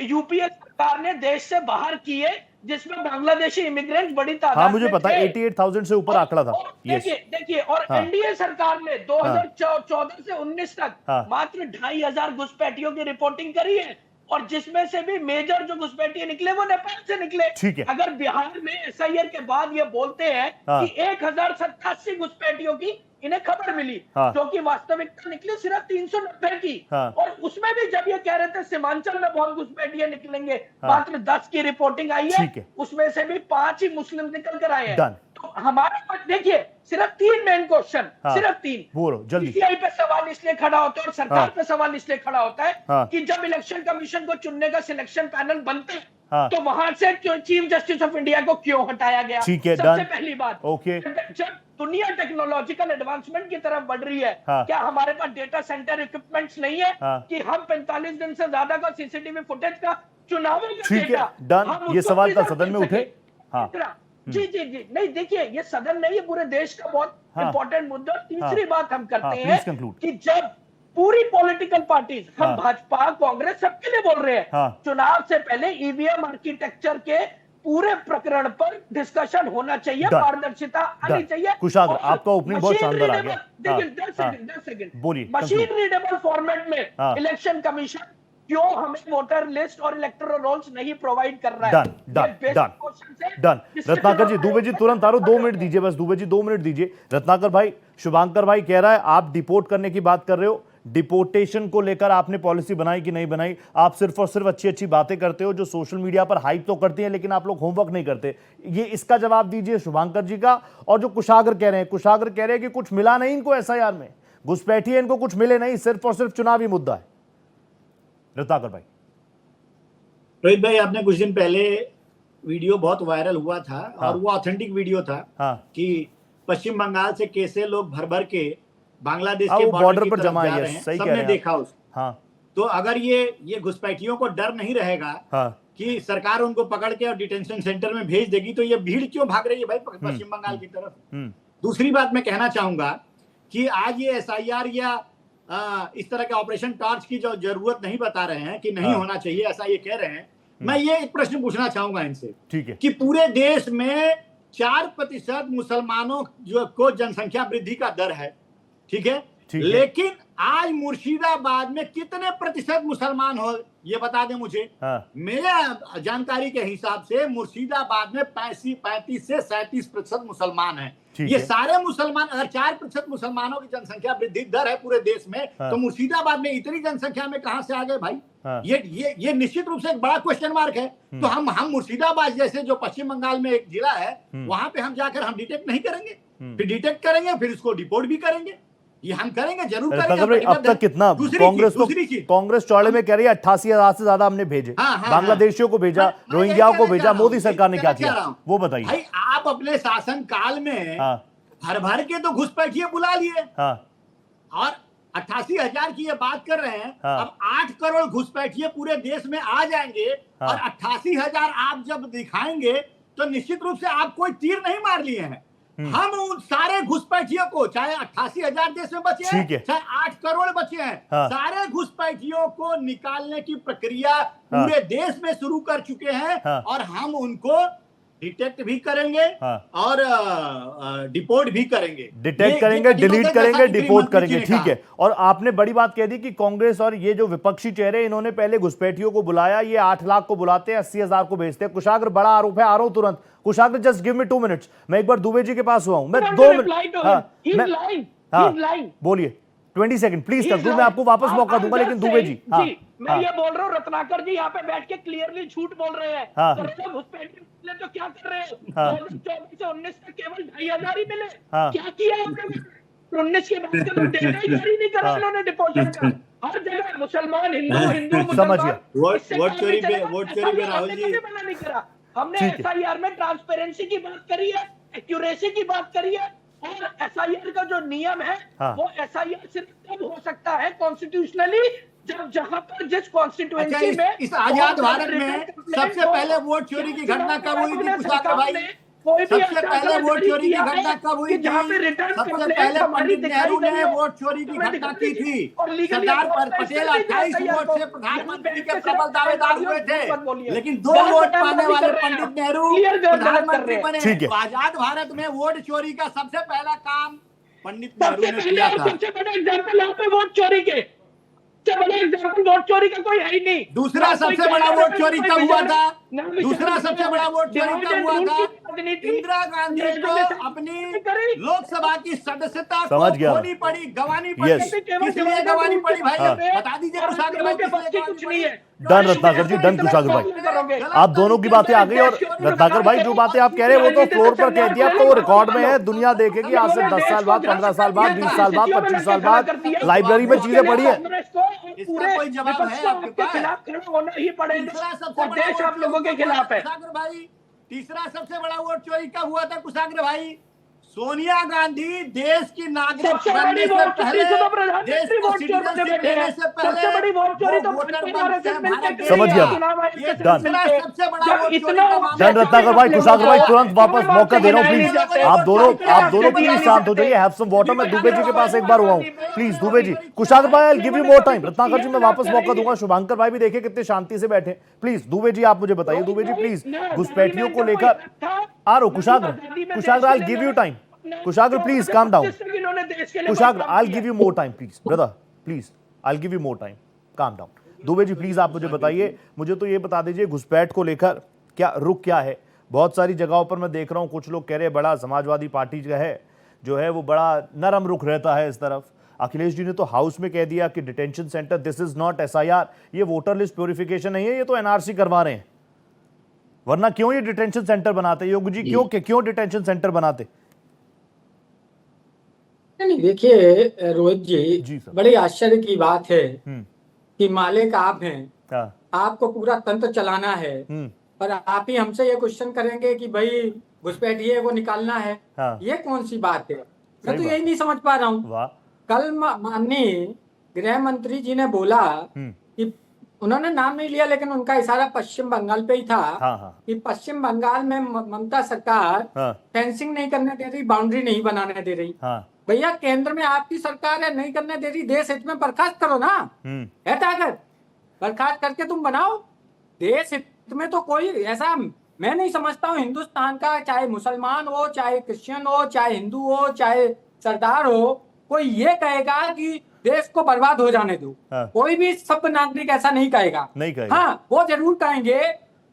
यूपीए सरकार ने देश से बाहर किए, जिसमें बांग्लादेशी इमिग्रेंट बड़ी तादाद में मुझे पता है 88,000 से ऊपर आंकड़ा था। देखिए और एनडीए सरकार ने 2014 से 19 तक मात्र 2,500 घुसपैठियों की रिपोर्टिंग करी है, और जिसमें से भी मेजर जो घुसपैठिए निकले वो नेपाल से निकले। अगर बिहार में एसआईआर के बाद ये बोलते हैं कि 1,087 घुसपैठियों की इन्हें खबर मिली, जो कि वास्तविकता निकली सिर्फ 390 की, और उसमें भी जब ये कह रहे थे सीमांचल में बहुत घुसपैठिए निकलेंगे, मात्र 10 की रिपोर्टिंग आई है, उसमें से भी 5 ही मुस्लिम निकल कर आए हैं। तो हमारे पास देखिए सिर्फ 3 मेन क्वेश्चन, सिर्फ 3 सीसीआई पे सवाल इसलिए खड़ा होता है और सरकार पे सवाल इसलिए खड़ा होता है कि जब इलेक्शन कमीशन को चुनने का सिलेक्शन पैनल बनते हैं तो वहां से चीफ जस्टिस ऑफ इंडिया को क्यों हटाया गया? सबसे पहली बात, जब दुनिया टेक्नोलॉजिकल एडवांसमेंट की तरफ बढ़ रही है, क्या हमारे पास डेटा सेंटर इक्विपमेंट्स नहीं है कि हम 45 दिन से ज्यादा का सीसीटीवी फुटेज का चुनावों का डेटा, ये सवाल का सदन में उठे। जी नहीं, देखिए ये सदन नहीं, ये पूरे देश का बहुत इंपॉर्टेंट मुद्दा। तीसरी बात हम करते हैं कि जब पूरी पॉलिटिकल पार्टीज, हम भाजपा कांग्रेस सबके लिए बोल रहे हैं, चुनाव से पहले ईवीएम आर्किटेक्चर के पूरे प्रकरण पर डिस्कशन होना चाहिए, पारदर्शिता आनी चाहिए। कुशाग्र, आपका ओपनिंग बहुत शानदार आ गया। 10 सेकंड बोलिए। मशीन रीडेबल फॉर्मेट में इलेक्शन कमीशन क्यों हमें वोटर लिस्ट और इलेक्टोरल रोल्स नहीं प्रोवाइड कर रहा है? डन। रत्नाकर जी, दुबे जी तुरंत आ रहे, 2 मिनट दीजिए बस, दुबे जी 2 मिनट दीजिए। रत्नाकर भाई, शुभांकर भाई कह रहा है आप डिपोर्ट करने की बात कर रहे हो, डिपोर्टेशन को लेकर आपने पॉलिसी बनाई कि नहीं बनाई? आप सिर्फ और सिर्फ अच्छी अच्छी बातें करते हो जो सोशल मीडिया पर हाइप तो करती हैं, लेकिन आप लोग होमवर्क नहीं करते। ये इसका जवाब दीजिए शुभांकर जी का। और जो कुशाग्र कह रहे हैं, कुशाग्र कह रहे हैं कि कुछ मिला नहीं इनको एसआईआर में, घुसपैठिए इनको कुछ मिले नहीं, सिर्फ और सिर्फ चुनावी मुद्दा है। रत्नाकर भाई। रोहित भाई, आपने कुछ दिन पहले वीडियो बहुत वायरल हुआ था, और वो ऑथेंटिक वीडियो था कि पश्चिम बंगाल से कैसे लोग भर भर के बांग्लादेश के बॉर्डर पर जमा है, सबने देखा उसको। तो अगर ये घुसपैठियों को डर नहीं रहेगा कि सरकार उनको पकड़ के और डिटेंशन सेंटर में भेज देगी, तो ये भीड़ क्यों भाग रही है भाई पश्चिम बंगाल की तरफ? दूसरी बात मैं कहना चाहूंगा कि आज ये एसआईआर या इस तरह के ऑपरेशन टॉर्च की जो जरूरत नहीं बता रहे हैं कि नहीं होना चाहिए, ऐसा ये कह रहे हैं। मैं ये एक प्रश्न पूछना चाहूंगा इनसे, ठीक है, कि पूरे देश में 4% मुसलमानों को जनसंख्या वृद्धि का दर है, ठीक है, लेकिन आज मुर्शिदाबाद में कितने प्रतिशत मुसलमान हो ये बता दें मुझे। मेरे जानकारी के हिसाब से मुर्शिदाबाद में 35 से 37% मुसलमान हैं। ये सारे मुसलमान, अगर 4% मुसलमानों की जनसंख्या वृद्धि दर है पूरे देश में, तो मुर्शिदाबाद में इतनी जनसंख्या में कहां से आ गए भाई? ये निश्चित रूप से एक बड़ा क्वेश्चन मार्क है। तो हम मुर्शिदाबाद जैसे जो पश्चिम बंगाल में एक जिला है, वहां पे हम जाकर हम डिटेक्ट नहीं करेंगे, फिर डिटेक्ट करेंगे, फिर उसको डिपोर्ट भी करेंगे। ये हम करेंगे, जरूर करेंगे। अब तक कितना कांग्रेस चौड़े में कह रही है 88,000 से ज्यादा हमने भेजे, बांग्लादेशियों को भेजा, रोहिंग्याओं को भेजा, मोदी सरकार ने क्या किया वो बताइए। भाई आप अपने शासन काल में भर भर के तो घुसपैठिए बुला लिए, और 88,000 की ये बात कर रहे हैं। अब 8 करोड़ घुसपैठिए पूरे देश में आ जाएंगे, और 88,000 आप जब दिखाएंगे तो निश्चित रूप से आप कोई तीर नहीं मार लिए हैं। हम उन सारे घुसपैठियों को, चाहे 88,000 देश में बचे हैं, चाहे 8 करोड़ बचे हैं, सारे घुसपैठियों को निकालने की प्रक्रिया पूरे देश में शुरू कर चुके हैं, और हम उनको डिटेक्ट भी करेंगे और डिपोर्ट भी करेंगे। डिटेक्ट करेंगे, डिलीट करेंगे, डिपोर्ट करेंगे, ठीक है। और आपने बड़ी बात कह दी कि कांग्रेस और ये जो विपक्षी चेहरे, इन्होंने पहले घुसपैठियों को बुलाया, ये 8 लाख को बुलाते हैं, 80,000 को भेजते हैं। कुशाग्र, बड़ा आरोप है, आ रहा हूं तुरंत। कुशाग्र, जस्ट गिव मी 2 मिनट्स, मैं एक बार दुबे जी के पास हुआ हूं, मैं 2 मिनट, बोलिए 20 सेकंड प्लीज कंक्लूड, मैं आपको वापस मौका दूंगा, लेकिन दुबे जी। मैं ये बोल रहा हूँ, रत्नाकर जी यहाँ पे बैठ के क्लियरली झूठ बोल रहे हैं। तो क्या कर रहे हैं? 2024 से 19 तक केवल 2,500 ही मिले। क्या किया आपने? 19 के बाद तो डेटा ही जारी नहीं करा इन्होंने डिपोजिट का। हर जगह मुसलमान, हिंदू समझ गया। वोट चोरी पे राहुल जी मना नहीं करा। हमने एसआईआर में ट्रांसपेरेंसी की बात करी है, एक्यूरेसी की बात करी है, और एसआईआर का जो नियम है वो एसआईआर सिर्फ तब हो सकता है कॉन्स्टिट्यूशनली जब जहां पर जिस कॉन्स्टिट्यूएंसी में इस आजाद भारत में सबसे पहले वोट चोरी की घटना कब हुई थी कुशाग्र भाई? सबसे पहले वोट चोरी की घटना कब हुई थी? सबसे पहले पंडित नेहरू ने वोट चोरी की घटना की थी। सरदार पटेल 28 वोट से प्रधानमंत्री के प्रबल दावेदार हुए थे, लेकिन 2 वोट पाने वाले पंडित नेहरू प्रधानमंत्री बने। आजाद भारत में वोट चोरी का सबसे पहला काम पंडित नेहरू ने किया था। सबसे बड़ा एग्जाम्पल यहाँ पे वोट चोरी के, बड़ा एग्जाम्पल वोट चोरी का कोई है ही नहीं। दूसरा सबसे बड़ा वोट चोरी कब हुआ था? दूसरा सबसे बड़ा वोट चोरी कब हुआ था? इंदिरा गांधी को अपनी लोकसभा की सदस्यता खोनी पड़ी, गंवानी पड़ी। किसलिए गंवानी पड़ी भाई? बता दीजिए कुशाग्र भाई। कुछ नहीं है। डन रत्नाकर जी, डन कुशाग्र भाई, आप दोनों की बातें आ गई। और रत्नाकर भाई, जो बातें आप कह रहे हैं वो तो फ्लोर पर कह दिया, तो वो रिकॉर्ड में है, दुनिया देखेगी आज से 10 साल बाद, 15 साल बाद, 20 साल बाद, 25 साल बाद, लाइब्रेरी में चीजें पड़ी है। इसका कोई जवाब है आपके पास? खिलाफ खड़ा होना ही पड़ेगा, देश आप लोगों के खिलाफ है। कुशाग्र भाई, तीसरा सबसे बड़ा वोट चोरी कब हुआ था कुशाग्र भाई? सोनिया गांधी देश की नागरिक सबसे बड़ी बनने से वोट चोरी पहले, तो देश प्रधानमंत्री को वोट चोरी सिटीजनशिप बैठे देने हैं। से पहले सबसे बड़ी वोट चोरी तो वो वोटर भारतीय बनते से हैं, मिलके भारत की समझ है, गया। चुनाव आयोग ये से डन। दूसरा मिलके। सबसे बड़ा जब वोट चोरी इतना का वोट डन रत्नाकर भाई, कुशागर भाई तुरंत वापस मौका दे रहा हूँ प्लीज। आप दोनों प्लीज शांत हो जाइए, हैव सम वाटर। मैं दुबे जी के पास एक बार हुआ हूँ, प्लीज दुबे जी। कुशागर भाई I give you more time. Ratnakar ji मैं वापस मौका दूंगा। शुभांकर भाई भी देखिए कितने शांति से बैठे। प्लीज दुबे जी आप मुझे बताइए, दुबे जी प्लीज घुसपैठियों को लेकर आ रहा हूं। Kushagra I give you time. Kushagra please calm down. Kushagra I give you more time please brother, please I give you more time, calm down. Dubey ji please आप मुझे बताइए, मुझे तो ये बता दीजिए घुसपैठ को लेकर क्या रुख क्या है। बहुत सारी जगहों पर मैं देख रहा हूं कुछ लोग कह रहे बड़ा समाजवादी पार्टी का है जो है वो बड़ा नरम रुख रहता है इस तरफ। अखिलेश जी ने तो हाउस में कह दिया कि detention centre, this is not SIR, ये वोटर लिस्ट प्योरिफिकेशन नहीं है, ये तो एनआरसी करवा रहे हैं। वरना क्यों ये डिटेंशन सेंटर बनाते योगी जी? क्यों डिटेंशन सेंटर बनाते? नहीं देखिए रोहित जी बड़ी आश्चर्य की बात है कि मालिक आप हैं, आपको पूरा तंत्र चलाना है और आप ही हमसे ये क्वेश्चन करेंगे कि भाई घुसपैठिए को निकालना है। ये कौन सी बात है? मैं तो यही नहीं समझ पा रहा हूँ। कल माननीय गृह मंत्री जी ने बोला कि उन्होंने नाम नहीं लिया लेकिन उनका इशारा पश्चिम बंगाल पे ही था कि पश्चिम बंगाल में ममता सरकार फेंसिंग नहीं करने दे रही, बाउंड्री नहीं बनाने दे रही। भैया केंद्र में आपकी सरकार है, नहीं करने दे रही, देश हित में बर्खास्त करो ना। है ताकत, बर्खास्त करके तुम बनाओ। देश हित में तो कोई ऐसा मैं नहीं समझता हूँ हिंदुस्तान का, चाहे मुसलमान हो, चाहे क्रिश्चियन हो, चाहे हिंदू हो, चाहे सरदार हो, कोई ये कहेगा कि देश को बर्बाद हो जाने दो। कोई भी सब नागरिक ऐसा नहीं कहेगा। हाँ वो जरूर कहेंगे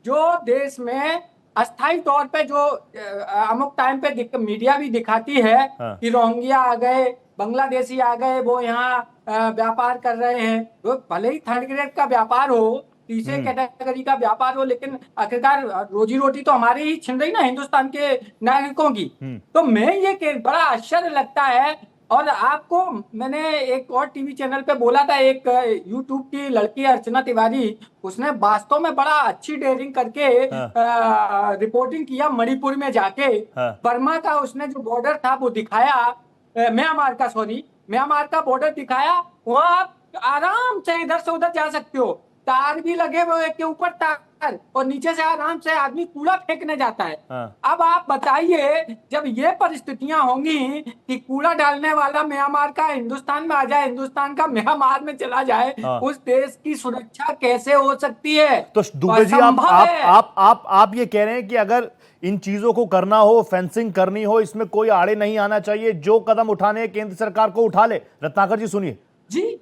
जो देश में अस्थायी तौर पे जो अमुक टाइम पे मीडिया भी दिखाती है कि रोहिंग्या आ गए, बांग्लादेशी आ गए, वो यहाँ व्यापार कर रहे हैं। तो भले ही थर्ड ग्रेड का व्यापार हो, तीसरे कैटेगरी का व्यापार हो, लेकिन आखिरकार रोजी रोटी तो हमारी ही छिन रही ना हिंदुस्तान के नागरिकों की। तो मैं ये बड़ा आश्चर्य लगता है। और आपको मैंने एक और टीवी चैनल पे बोला था, एक यूट्यूब की लड़की अर्चना तिवारी, उसने वास्तव में बड़ा अच्छी डेयरिंग करके रिपोर्टिंग किया मणिपुर में जाके। बर्मा का उसने जो बॉर्डर था वो दिखाया, म्यांमार का बॉर्डर दिखाया। वहां आप आराम से इधर से उधर जा सकते हो, तार भी लगे हुए के ऊपर तार, और नीचे से आराम से आदमी कूड़ा फेंकने जाता है। अब आप बताइए जब ये परिस्थितियां होंगी कि कूड़ा डालने वाला म्यांमार का हिंदुस्तान में आ जाए, हिंदुस्तान का म्यांमार में चला जाए, उस देश की सुरक्षा कैसे हो सकती है? तो दुबे जी आप ये कह रहे हैं कि अगर इन चीजों को करना हो, फेंसिंग करनी हो, इसमें कोई आड़े नहीं आना चाहिए, जो कदम उठाने केंद्र सरकार को उठा ले। रत्नाकर जी सुनिए। जी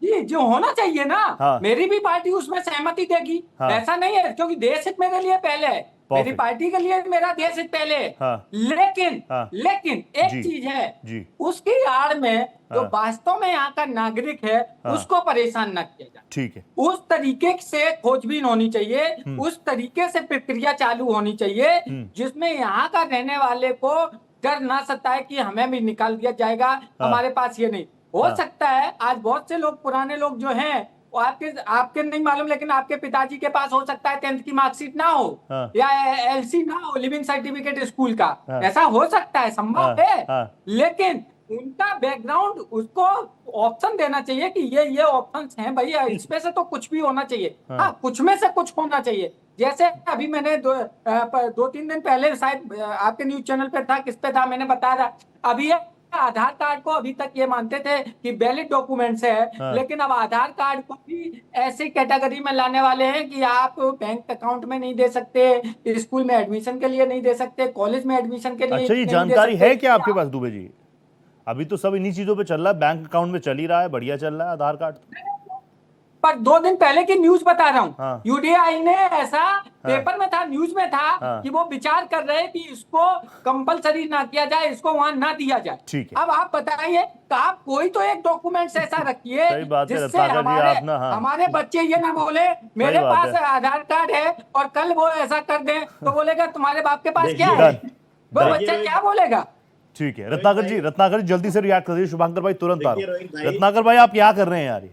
जो होना चाहिए ना, मेरी भी पार्टी उसमें सहमति देगी। ऐसा नहीं है, क्योंकि देश हित मेरे लिए पहले है, मेरी पार्टी के लिए मेरा देश हित पहले है। लेकिन एक चीज है, उसकी आड़ में जो वास्तव में यहाँ का नागरिक है उसको परेशान न किया जाए। ठीक है, उस तरीके से खोजबीन होनी चाहिए, उस तरीके से प्रक्रिया चालू होनी चाहिए जिसमें यहाँ का रहने वाले को डर ना सताए कि हमें भी निकाल दिया जाएगा। हमारे पास ये नहीं हो सकता है। आज बहुत से लोग, पुराने लोग जो हैं, वो आपके नहीं मालूम, लेकिन आपके पिताजी के पास हो सकता है 10th की मार्कशीट ना हो या एलसी ना हो, लिविंग सर्टिफिकेट स्कूल का। ऐसा हो सकता है, संभव है। लेकिन उनका बैकग्राउंड, उसको ऑप्शन देना चाहिए कि ये ऑप्शंस हैं भैया, इसमें से तो कुछ भी होना चाहिए। हाँ, कुछ में से कुछ होना चाहिए। जैसे अभी मैंने 2-3 दिन पहले शायद आपके न्यूज चैनल पे था, किस पे था, मैंने बताया था, अभी आधार कार्ड को अभी तक ये मानते थे कि वैलिड डॉक्यूमेंट्स है, लेकिन अब आधार कार्ड को भी ऐसी कैटेगरी में लाने वाले हैं कि आप बैंक अकाउंट में नहीं दे सकते, स्कूल में एडमिशन के लिए नहीं दे सकते, कॉलेज में एडमिशन के लिए। अच्छा, ये जानकारी है क्या आपके पास दुबे जी? अभी तो सब इन्हीं चीजों पे चल रहा है, बैंक अकाउंट में चल ही रहा है, बढ़िया चल रहा है आधार कार्ड। पर 2 दिन पहले की न्यूज बता रहा हूँ, यूडीआई ने ऐसा पेपर में था, न्यूज में था कि वो विचार कर रहे कि इसको कंपलसरी ना किया जाए, इसको वहां ना दिया जाए। अब आप बताइए, तो आप कोई तो एक डॉक्यूमेंट ऐसा रखिए जिससे हमारे बच्चे ये ना बोले मेरे पास आधार कार्ड है और कल वो ऐसा कर दे तो बोलेगा तुम्हारे बाप के पास क्या है, वो बच्चा क्या बोलेगा? ठीक है, रत्नाकर जी जल्दी से रिएक्ट कर दीजिए। शुभांकर भाई तुरंत आ रहा हूं। रत्नाकर भाई आप क्या कर रहे हैं यार?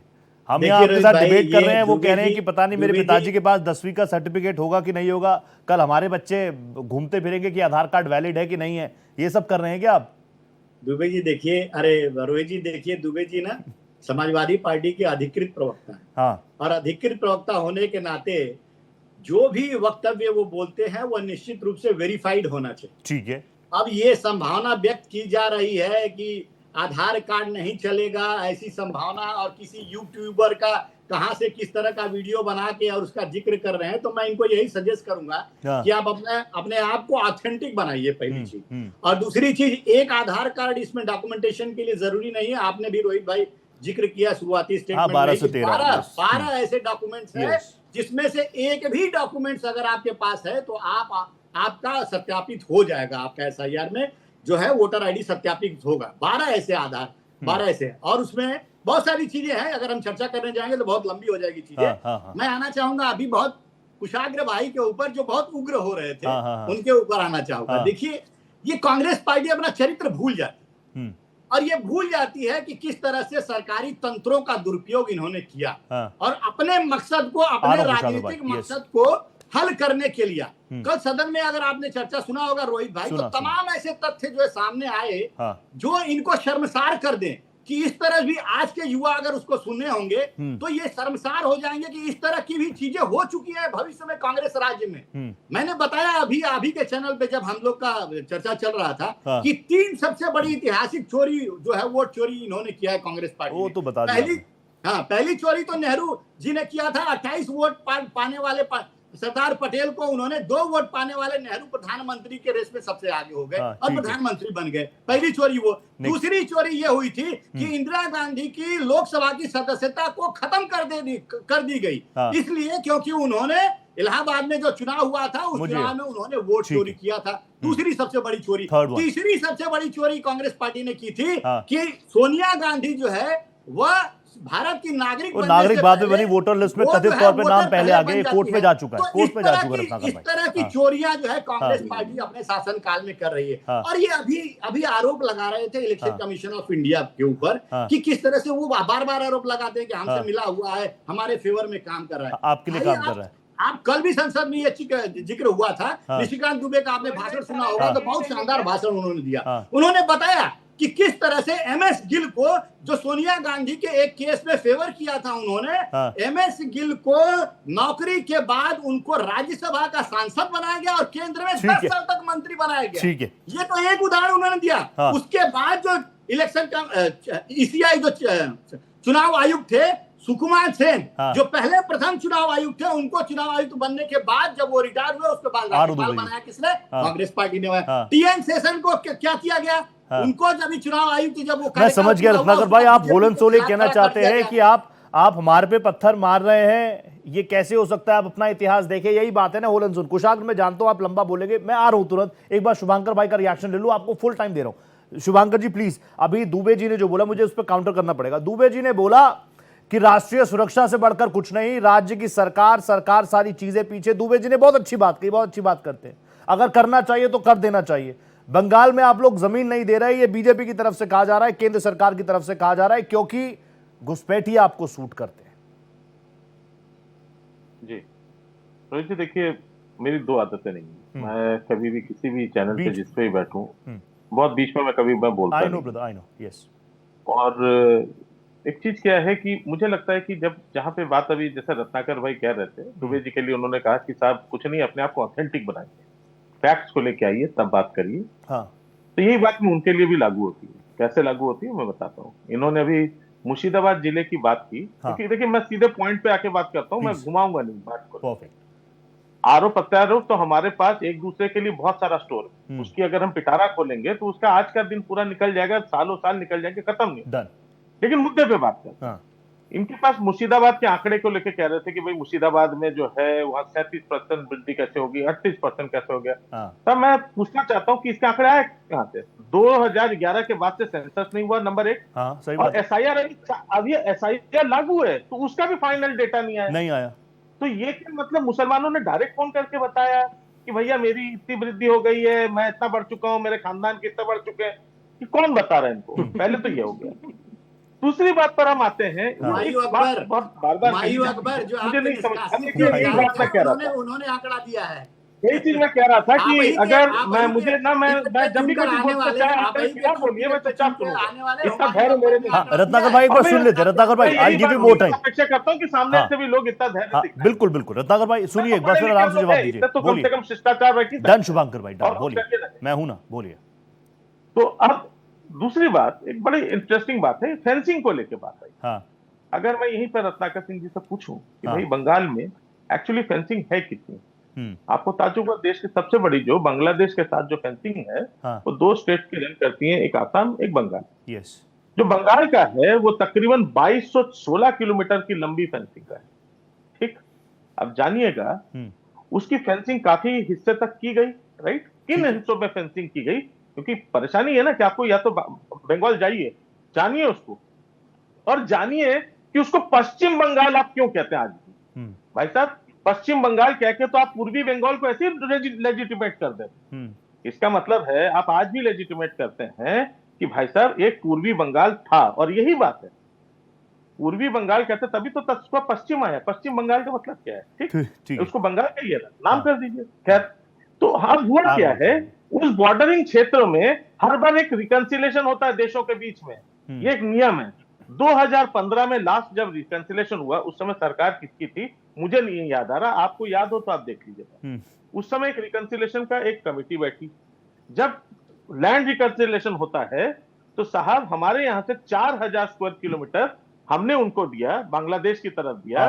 हम यहाँ आपके साथ डिबेट कर रहे हैं, वो कह रहे हैं कि पता नहीं मेरे पिताजी के पास 10वीं का सर्टिफिकेट होगा कि नहीं होगा, कल हमारे बच्चे घूमते फिरेंगे कि आधार कार्ड वैलिड है कि नहीं है, ये सब कर रहे हैं क्या आप? दुबे जी देखिए, अरे रोहित जी देखिए, दुबे जी ना समाजवादी पार्टी के अधिकृत प्रवक्ता है। हाँ। और अधिकृत प्रवक्ता होने के नाते जो भी वक्तव्य वो बोलते हैं वो निश्चित रूप से वेरीफाइड होना चाहिए। ठीक है। अब ये संभावना व्यक्त की जा रही है कि आधार कार्ड नहीं चलेगा, ऐसी संभावना, और किसी यूट्यूबर का कहां से किस तरह का वीडियो बना के और उसका जिक्र कर रहे हैं, तो मैं इनको यही सजेस्ट करूंगा कि आप अपने आप को ऑथेंटिक बनाइए, पहली चीज। और दूसरी चीज, एक आधार कार्ड इसमें डॉक्यूमेंटेशन के लिए जरूरी नहीं है। आपने भी रोहित भाई जिक्र किया शुरुआती स्टेटमेंट में, 12 ऐसे डॉक्यूमेंट्स हैं जिसमें से एक भी डॉक्यूमेंट्स अगर आपके पास है तो आपका सत्यापित हो जाएगा, आपका SIR में जो है वोटर आईडी सत्यापित होगा। 12 ऐसे आधार, 12 ऐसे, और उसमें बहुत सारी चीजें हैं, अगर हम चर्चा करने जाएंगे तो बहुत लंबी हो जाएगी चीजें। मैं आना चाहूंगा अभी बहुत कुशाग्र भाई के ऊपर जो बहुत उग्र हो रहे थे, उनके ऊपर आना चाहूंगा। देखिए, ये कांग्रेस पार्टी अपना चरित्र भूल जाती है, और ये भूल जाती है कि किस तरह से सरकारी तंत्रों का दुरुपयोग इन्होंने किया और अपने मकसद को, अपने राजनीतिक मकसद को हल करने के लिए। कल सदन में अगर आपने चर्चा सुना होगा रोहित भाई, तो तमाम ऐसे तथ्य जो है सामने आए जो इनको शर्मसार कर दें कि इस तरह भी आज के युवा अगर उसको सुनने होंगे तो ये शर्मसार हो जाएंगे कि इस तरह की भी चीजें हो चुकी है भविष्य में कांग्रेस राज्य में। मैंने बताया अभी के चैनल पे जब हम लोग का चर्चा चल रहा था कि 3 सबसे बड़ी ऐतिहासिक चोरी जो है वोट चोरी इन्होंने किया है कांग्रेस पार्टी। वो तो बता दिया। पहली चोरी तो नेहरू जी ने किया था। 28 वोट पाने वाले सरदार पटेल को उन्होंने 2 वोट पाने वाले नेहरू प्रधानमंत्री के रेस में सबसे आगे हो गए और प्रधानमंत्री बन गए। पहली चोरी वो। दूसरी चोरी ये हुई थी कि इंदिरा गांधी की लोकसभा की सदस्यता को खत्म कर दी गई, इसलिए क्योंकि उन्होंने इलाहाबाद में जो चुनाव हुआ था उस चुनाव में उन्होंने वोट चोरी किया था। दूसरी सबसे बड़ी चोरी। तीसरी सबसे बड़ी चोरी कांग्रेस पार्टी ने की थी कि सोनिया गांधी जो है वह भारत की नागरिक बाद में बनी, वोटर लिस्ट में कथित तौर पे नाम पहले आ गए, कोर्ट में जा चुका है, कोर्ट में जा चुका है। इस तरह की चोरियां जो है कांग्रेस पार्टी अपने शासन काल में कर रही है। और ये अभी आरोप लगा रहे थे इलेक्शन कमीशन ऑफ इंडिया के ऊपर कि किस तरह से वो बार आरोप लगाते हैं कि हमसे मिला हुआ है, हमारे फेवर में काम कर रहा है, आपके लिए काम कर रहा है। आप कल भी संसद में ये जिक्र हुआ था, निशिकांत दुबे का आपने भाषण सुना होगा, तो बहुत शानदार भाषण उन्होंने दिया। उन्होंने बताया कि किस तरह से MS गिल को, जो सोनिया गांधी के एक केस में फेवर किया था उन्होंने, MS गिल को नौकरी के बाद उनको राज्यसभा का सांसद बनाया गया और केंद्र में 10 साल तक मंत्री बनाया गया। ठीक है, ये तो एक उदाहरण उन्होंने दिया। उसके बाद जो इलेक्शन का ECI जो चुनाव आयुक्त थे सुकुमार सेन, जो पहले प्रथम चुनाव आयुक्त थे, उनको चुनाव आयुक्त बनने के बाद जब वो रिटायर हुए उसके बाद राज्यपाल बनाया किसने? कांग्रेस पार्टी ने। TN सेशन को क्या किया गया? उनको जब चुनाव आयुक्त जब वो, मैं समझ गया रत्नाकर भाई, आप होलन सोले कहना चाहते हैं कि आप हमारे पे पत्थर मार रहे हैं, ये कैसे हो सकता है? आप अपना इतिहास देखें, यही बात है ना होलन सोल। कुशाग्र मैं जानता हूं आप लंबा बोलेंगे, मैं आ रहा हूं तुरंत। एक बार शुभांकर भाई का रिएक्शन ले लूं, आपको फुल टाइम दे रहा हूं। शुभांकर जी प्लीज, अभी दुबे जी ने जो बोला मुझे उस पर काउंटर करना पड़ेगा। दुबे जी ने बोला कि राष्ट्रीय सुरक्षा से बढ़कर कुछ नहीं, राज्य की सरकार सारी चीजें पीछे। दुबे जी ने बहुत अच्छी बात कही, बहुत अच्छी बात करते हैं, अगर करना चाहिए तो कर देना चाहिए। बंगाल में आप लोग जमीन नहीं दे रहे, ये बीजेपी की तरफ से कहा जा रहा है, केंद्र सरकार की तरफ से कहा जा रहा है, क्योंकि घुसपैठिए आपको सूट करते हैं। जी रोहित जी, देखिए मेरी 2 आदतें नहीं है। मैं कभी भी किसी भी चैनल पे जिस पे भी बैठूं, बहुत बीच में मैं कभी बोलता नहीं। I know, yes. और एक चीज क्या है कि मुझे लगता है कि जहां पे बात अभी जैसे रत्नाकर भाई कह रहे थे, दुबे जी के लिए उन्होंने कहा कि साहब कुछ नहीं, अपने आप को ऑथेंटिक बनाइए, फैक्ट्स को लेके आइए, तब बात करिए। तो यही बात में उनके लिए भी लागू होती है। कैसे लागू होती है मैं बताता हूँ। इन्होंने अभी मुर्शिदाबाद जिले की बात की, क्योंकि देखिए मैं सीधे पॉइंट पे आके बात करता हूँ, मैं घुमाऊंगा नहीं बात को। आरोप प्रत्यारोप तो हमारे पास एक दूसरे के लिए बहुत सारा स्टोर है, उसकी अगर हम पिटारा खोलेंगे तो उसका आज का दिन पूरा निकल जाएगा, सालों साल निकल जाएंगे, खत्म नहीं। लेकिन मुद्दे पे बात करते हैं। इनके पास मुर्शिदाबाद के आंकड़े को लेकर कह रहे थे कि भाई मुर्शिदाबाद में जो है वहां 37% वृद्धि कैसे होगी, 38% कैसे हो गया। तब मैं पूछना चाहता हूँ कि इसके आंकड़े आए कहां से? 2011 के बाद से सेंसस नहीं हुआ, नंबर 1। और SIR अभी SIR लागू है तो उसका भी फाइनल डेटा नहीं आया। तो ये क्या मतलब मुसलमानों ने डायरेक्ट फोन करके बताया कि भैया मेरी इतनी वृद्धि हो गई है, मैं इतना बढ़ चुका हूं, मेरे खानदान के इतना बढ़ चुके हैं? कि कौन बता रहा है इनको? पहले तो ये हो गया। दूसरी बात पर हम आते हैं। हुमायूं अकबर जो मुझे नहीं समझ, यही बात मैं कह रहा था, उन्होंने आंकड़ा दिया है। यही चीज मैं कह रहा था कि अगर मैं मुझे ना मैं जब भी कभी बोलता क्या बोलिए, मैं चुपचाप सुनूंगा, इतना धैर्य मेरे में। रत्नाकर भाई एक बार सुन लेते, रत्नाकर भाई I give you more time. अपेक्षा करता हूँ कि सामने से भी लोग इतना धैर्य दिखाएं। बिल्कुल बिल्कुल रत्नाकर भाई सुनिए एक बार, फिर आराम से जवाब दीजिए। तो कम से कम शिष्टाचार रखिए। डन शुभंकर भाई, डन, बोलिए, मैं हूं ना, बोलिए। तो अब दूसरी बात, एक बड़ी इंटरेस्टिंग बात है, फेंसिंग को लेकर बात आई। हाँ, अगर मैं यहीं पर रत्नाकर सिंह जी से पूछूं कि भाई बंगाल में एक्चुअली फेंसिंग है कितनी, आपको ताजुब होगा, देश की सबसे बड़ी जो बांग्लादेश के साथ जो फेंसिंग है वो 2 स्टेट की रन करती हैं, एक आसाम एक बंगाल। यस, जो बंगाल का है वो तकरीबन 2216 किलोमीटर की लंबी फेंसिंग का है। ठीक, अब जानिएगा उसकी फेंसिंग काफी हिस्से तक की गई, राइट। किन हिस्सों में फेंसिंग की गई, क्योंकि परेशानी है ना कि आपको या तो बंगाल जाइए, जानिए उसको, और जानिए कि उसको पश्चिम बंगाल आप क्यों कहते हैं आज भी। भाई साहब, पश्चिम बंगाल कह के तो आप पूर्वी बंगाल को ऐसे लेजिटिमेट कर देते। इसका मतलब है आप आज भी लेजिटिमेट करते हैं कि भाई साहब एक पूर्वी बंगाल था, और यही बात है, पूर्वी बंगाल कहते तभी तो उसका पश्चिम आया। पश्चिम बंगाल का मतलब क्या है, ठीक, उसको बंगाल का ही नाम कर दीजिए। खैर, तो अब हुआ क्या है, उस बॉर्डरिंग क्षेत्र में हर बार एक रिकंसिलेशन होता है देशों के बीच में, ये एक नियम है। 2015 में लास्ट जब रिकंसिलेशन हुआ, उस समय सरकार किसकी थी मुझे नहीं याद आ रहा, आपको याद हो तो आप देख लीजिएगा। उस समय एक रिकंसिलेशन का एक कमेटी बैठी। जब लैंड रिकंसिलेशन होता है तो साहब हमारे यहां से 4000 स्क्वायर किलोमीटर हमने उनको दिया, बांग्लादेश की तरफ दिया,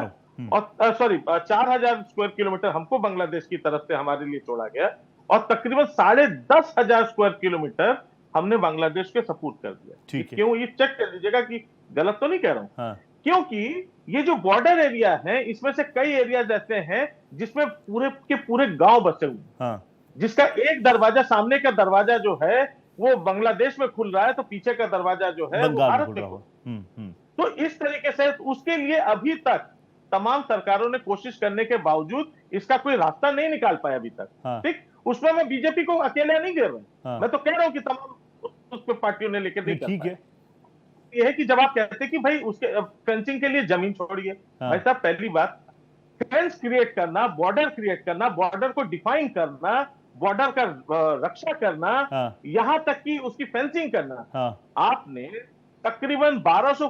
और सॉरी 4000 स्क्वायर किलोमीटर हमको बांग्लादेश की तरफ से हमारे लिए छोड़ा गया, और तकरीबन 10,500 स्क्वायर किलोमीटर हमने बांग्लादेश के सपोर्ट कर दिया। क्यों, ये चेक कर लीजिएगा कि गलत तो नहीं कह रहा हूं। क्योंकि ये जो बॉर्डर एरिया है, इसमें से कई एरियाज ऐसे हैं जिसमें पूरे के पूरे गांव बसे हुए, जिसका एक दरवाजा, सामने का दरवाजा जो है वो बांग्लादेश में खुल रहा है, तो पीछे का दरवाजा जो है वो भारत में खुल। तो इस तरीके से उसके लिए अभी तक तमाम सरकारों ने कोशिश करने के बावजूद इसका कोई रास्ता नहीं निकाल पाया अभी तक। ठीक, उसमें मैं बीजेपी को अकेले नहीं गिर रहा, मैं तो कह रहा हूं कि तमाम उस पर पार्टियों ने लेकर नहीं कर पाया। यह है कि जब आप कहते हैं कि भाई उसके फेंसिंग के लिए जमीन छोड़िए, भाई साहब पहली बात फेंस क्रिएट करना, बॉर्डर क्रिएट करना, बॉर्डर को डिफाइन करना, बॉर्डर का रक्षा करना, यहां तक कि उसकी फेंसिंग करना, आपने तकरीबन 1200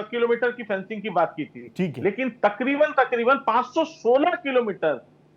किलोमीटर की फेंसिंग की बात की थी, लेकिन तकरीबन 516 किलोमीटर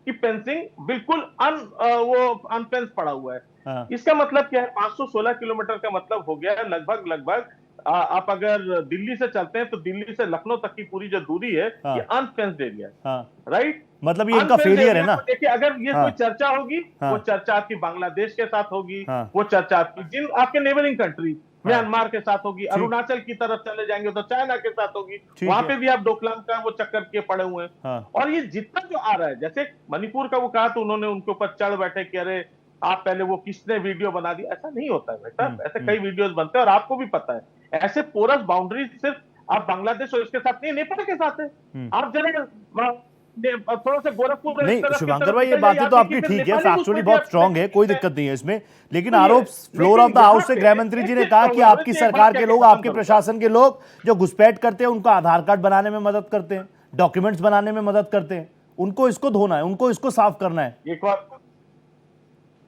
की फेंसिंग बिल्कुल अनफेंस पड़ा हुआ है। इसका मतलब क्या है, 516 किलोमीटर का मतलब हो गया लगभग आप अगर दिल्ली से चलते हैं तो दिल्ली से लखनऊ तक की पूरी जो दूरी है ये अनफेंस्ड एरिया है, राइट। मतलब ये इनका फेलियर है ना। देखिए, अगर ये कोई चर्चा होगी, वो चर्चा आपकी बांग्लादेश के साथ होगी, वो चर्चा आपकी जिन आपके नेबरिंग कंट्री म्यांमार के साथ होगी, अरुणाचल की तरफ चले जाएंगे तो चाइना के साथ होगी, वहां पे भी आप डोकलाम का वो चक्कर किए पड़े हुए हैं। और ये जितना जो आ रहा है, जैसे मणिपुर का वो कहा तो उन्होंने उनके ऊपर चढ़ बैठे कि अरे आप पहले वो किसने वीडियो बना दी, ऐसा नहीं होता है बेटा, ऐसे कई वीडियोस बनते हैं और आपको भी पता है। ऐसे पोरस बाउंड्री सिर्फ आप बांग्लादेश और इसके साथ नहीं, नेपाल के साथ है। आप जरा थोड़ा सा गोरखपुर नहीं शुभंकर भाई, ये बातें तो आपकी ठीक है, फैक्चुअली बहुत स्ट्रांग है, कोई दिक्कत नहीं है इसमें, लेकिन आरोप फ्लोर ऑफ द हाउस से गृह मंत्री जी ने कहा कि आपकी सरकार के लोग, आपके प्रशासन के लोग जो घुसपैठ करते हैं उनका आधार कार्ड बनाने में मदद करते हैं, डॉक्यूमेंट्स बनाने में मदद करते हैं, उनको इसको धोना है, उनको इसको साफ करना है। एक बार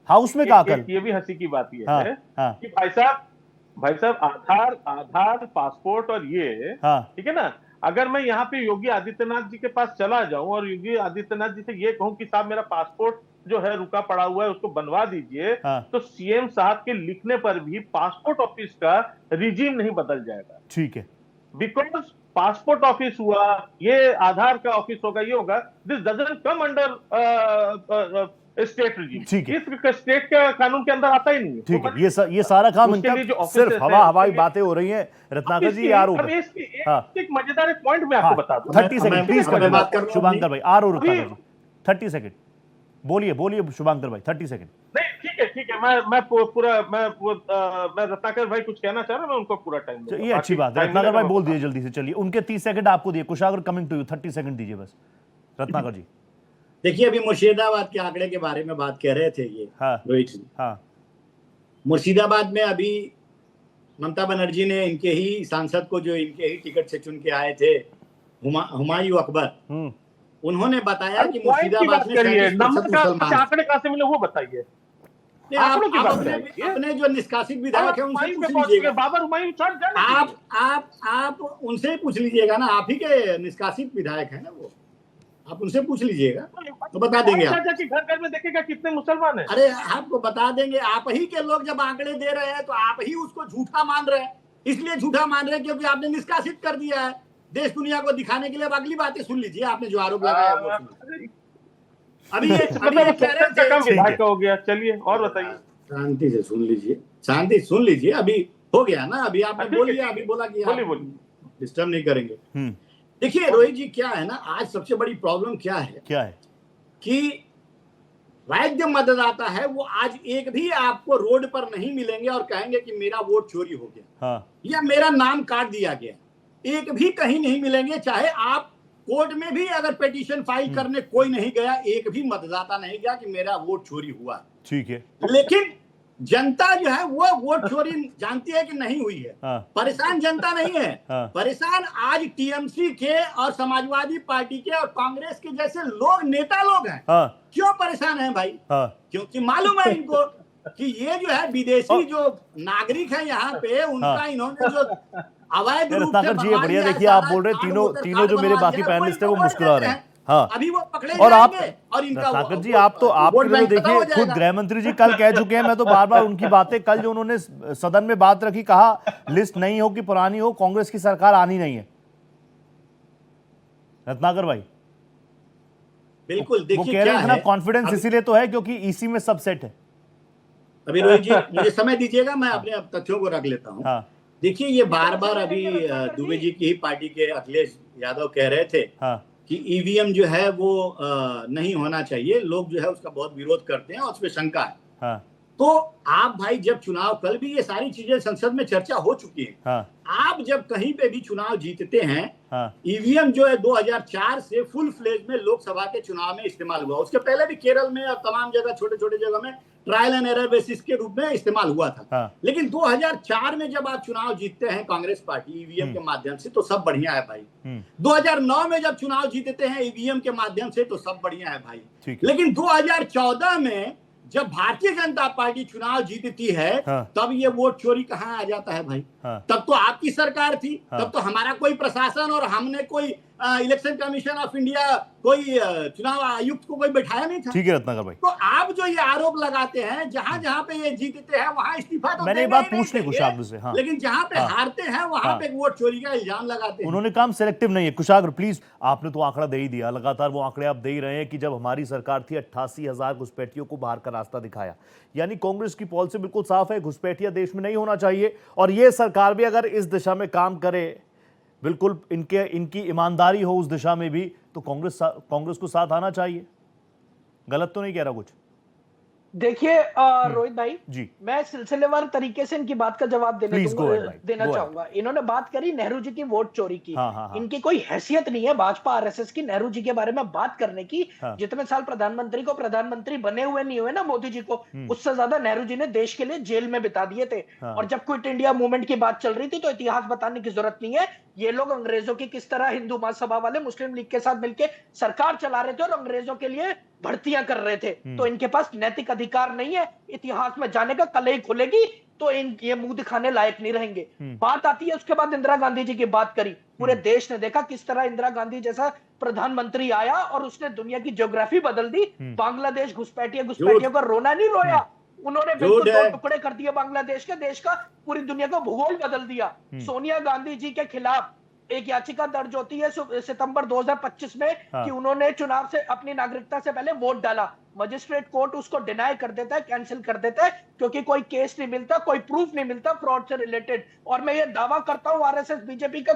हाउस में कहा कल, ये भी हंसी की बात ये है कि भाई साहब आधार पासपोर्ट और ये ठीक है ना, अगर मैं यहाँ पे योगी आदित्यनाथ जी के पास चला जाऊं और योगी आदित्यनाथ जी से ये कहूं कि साहब मेरा पासपोर्ट जो है रुका पड़ा हुआ है उसको बनवा दीजिए, तो सीएम साहब के लिखने पर भी पासपोर्ट ऑफिस का रिजीम नहीं बदल जाएगा। ठीक है, बिकॉज पासपोर्ट ऑफिस हुआ, ये आधार का ऑफिस होगा, ये होगा, this doesn't come under state regime. ठीक है, इस स्टेट के कानून के अंदर आता ही नहीं है। ठीक है, ये सारा काम इनका सिर्फ हवाई बातें हो रही हैं। रत्नाकर जी आरोप, एक मजेदार पॉइंट मैं आपको बता दूं, 30 सेकंड प्लीज कर शुभंकर भाई, आरोप रत्नाकर जी 30 सेकंड बोलिए शुभंकर भाई 30 सेकंड। नहीं ठीक है, मैं रत्नाकर भाई कुछ कहना चाह रहा हूं, मैं उनको पूरा टाइम दूंगा। ये अच्छी बात है, रत्नाकर भाई बोल दीजिए जल्दी से, चलिए उनके 30 सेकंड आपको दिए। Kushagra coming to you, 30 second दीजिए बस रत्नाकर जी। देखिए, अभी मुर्शिदाबाद के आंकड़े के बारे में बात कह रहे थे ये रोहित जी। मुर्शिदाबाद में अभी ममता बनर्जी ने इनके ही सांसद को, जो इनके ही टिकट से चुन के आए थे, हुमायूं अकबर, उन्होंने बताया कि मुर्शिदाबाद में 37% मुसलमान। आंकड़े कहां से मिले वो बताइए। अपने जो निष्कासित विधायक है उनसे पूछ लीजिएगा। बाबर हुमायूं आप उनसे ही पूछ लीजिएगा ना, आप ही के निष्कासित विधायक है ना वो, आप उनसे पूछ लीजिएगा तो बता देंगे। घर घर में देखेगा कितने मुसलमान हैं। अरे आपको बता देंगे। आप ही के लोग जब आंकड़े दे रहे हैं तो आप ही उसको झूठा मान रहे हैं। इसलिए झूठा मान रहे हैं क्योंकि आपने निष्कासित कर दिया है देश दुनिया को दिखाने के लिए। अब अगली बातें सुन लीजिए, आपने जो आरोप लगाया वो अभी ये कह रहे थे हो गया। चलिए और बताइए। शांति से सुन लीजिए, शांति सुन लीजिए। अभी हो गया ना, अभी आपने बोल लिया, अभी बोला कि डिस्टर्ब नहीं करेंगे। देखिए रोहित जी, क्या है ना, आज सबसे बड़ी प्रॉब्लम क्या है कि वैध मतदाता है वो आज एक भी आपको रोड पर नहीं मिलेंगे और कहेंगे कि मेरा वोट चोरी हो गया या मेरा नाम काट दिया गया। एक भी कहीं नहीं मिलेंगे। चाहे आप कोर्ट में भी अगर पिटीशन फाइल करने कोई नहीं गया, एक भी मतदाता नहीं गया कि मेरा वोट चोरी हुआ। ठीक है, लेकिन जनता जो है वो वोट चोरी जानती है कि नहीं हुई है। परेशान जनता नहीं है। परेशान आज टीएमसी के और समाजवादी पार्टी के और कांग्रेस के जैसे लोग, नेता लोग हैं। क्यों परेशान हैं भाई? क्योंकि मालूम है इनको कि ये जो है विदेशी जो नागरिक है यहाँ पे, उनका इन्होंने जो अवैध रूप से जी, बढ़िया। देखिए आप बोल रहे हैं तीनों जो मेरे बाकी पैनलिस्ट है वो मुस्कुरा रहे हैं। हाँ, अभी वो पकड़े और आप और इनका सागर जी, आप देखिए खुद गृह मंत्री जी कल कह चुके हैं। मैं तो बार बार उनकी बातें, कल जो उन्होंने सदन में बात रखी, कहा लिस्ट नहीं हो कि पुरानी हो, कांग्रेस की सरकार आनी नहीं है। रत्नाकर भाई बिल्कुल, देखिए वो कह रहे हैं ना, कॉन्फिडेंस इसीलिए तो है क्योंकि ईसी में सब सेट है। अभी रोहित जी मुझे समय दीजिएगा, मैं अपने तथ्यों को रख लेता हूँ। देखिए ये बार बार अभी दुबे जी की ही पार्टी के अखिलेश यादव कह रहे थे कि ईवीएम जो है वो नहीं होना चाहिए। लोग जो है उसका बहुत विरोध करते हैं और उसमें शंका है। तो आप भाई, जब चुनाव, कल भी ये सारी चीजें संसद में चर्चा हो चुकी है। आप जब कहीं पे भी चुनाव जीतते हैं, ईवीएम जो है 2004 से फुल फ्लेज में लोकसभा के चुनाव में इस्तेमाल हुआ। उसके पहले भी केरल में और तमाम जगह, छोटे छोटे जगह में ट्रायल एंड एरर बेसिस के रूप में इस्तेमाल हुआ था। लेकिन 2004 में जब आप चुनाव जीतते हैं कांग्रेस पार्टी ईवीएम के माध्यम से, तो सब बढ़िया है भाई। 2009 में जब चुनाव जीतते हैं ईवीएम के माध्यम से, तो सब बढ़िया है भाई। लेकिन 2014 में जब भारतीय जनता पार्टी चुनाव जीतती है, तब ये वोट चोरी कहाँ आ जाता है भाई? तब तो आपकी सरकार थी, तब तो हमारा कोई प्रशासन और हमने कोई इलेक्शन कमीशन ऑफ इंडिया, कोई चुनाव आयुक्त को कोई बैठाया नहीं था। ठीक है रत्नाकर भाई, तो आप जो ये आरोप लगाते हैं, जहां जहां पे ये जीतते हैं वहां इस्तीफा तो मैंने बात पूछने कुशाग्र से, लेकिन जहां पे हारते हैं वहां पे वोट चोरी का इल्जाम लगाते हैं। उन्होंने काम सिलेक्टिव नहीं है। कुशाग्र प्लीज, आपने तो आंकड़ा दे ही दिया, लगातार वो आंकड़े आप दे ही रहे हैं कि जब हमारी सरकार थी 88,000 घुसपैठियों को बाहर का रास्ता दिखाया। यानी कांग्रेस की पॉलिसी बिल्कुल साफ है, घुसपैठिया देश में नहीं होना चाहिए। और ये सरकार भी अगर इस दिशा में काम करे, बिल्कुल इनकी ईमानदारी हो उस दिशा में भी, तो कांग्रेस को साथ आना चाहिए। गलत तो नहीं कह रहा कुछ? देखिए रोहित भाई जी, मैं सिलसिलेवार तरीके से इनकी बात का जवाब देना चाहूंगा। इन्होंने बात करी नेहरू जी की वोट चोरी की। इनकी कोई हैसियत नहीं है भाजपा आरएसएस की नेहरू जी के बारे में बात करने की। जितने साल प्रधानमंत्री को प्रधानमंत्री बने हुए नहीं हुए ना मोदी जी को, उससे ज्यादा नेहरू जी ने देश के लिए जेल में बिता दिए थे। और जब क्विट इंडिया मूवमेंट की बात चल रही थी, तो इतिहास बताने की जरूरत नहीं है। ये लोग अंग्रेजों की किस तरह हिंदू महासभा वाले मुस्लिम लीग के साथ मिलकर सरकार चला रहे थे और अंग्रेजों के लिए भर्तियां कर रहे थे। तो इनके पास नैतिक अधिकार नहीं है इतिहास में जाने का। कल ही खुलेगी तो ये मुंह दिखाने लायक नहीं रहेंगे। बात आती है उसके बाद इंदिरा गांधी जी की बात करी। पूरे देश ने देखा किस तरह इंदिरा गांधी जैसा प्रधानमंत्री आया और उसने दुनिया की ज्योग्राफी बदल दी। बांग्लादेश घुसपैठियों का रोना नहीं रोया, उन्होंने बिल्कुल दो टुकड़े कर दिए बांग्लादेश के। देश का, पूरी दुनिया का भूगोल बदल दिया। सोनिया गांधी जी के खिलाफ एक याचिका दर्ज होती है सितंबर 2025 में कि उन्होंने चुनाव से अपनी नागरिकता से पहले वोट डाला। मजिस्ट्रेट कोर्ट उसको डिनाई कर देता है, कैंसिल कर देता है, क्योंकि कोई केस नहीं मिलता, कोई प्रूफ नहीं मिलता फ्रॉड से रिलेटेड। और मैं ये दावा करता हूं आरएसएस बीजेपी का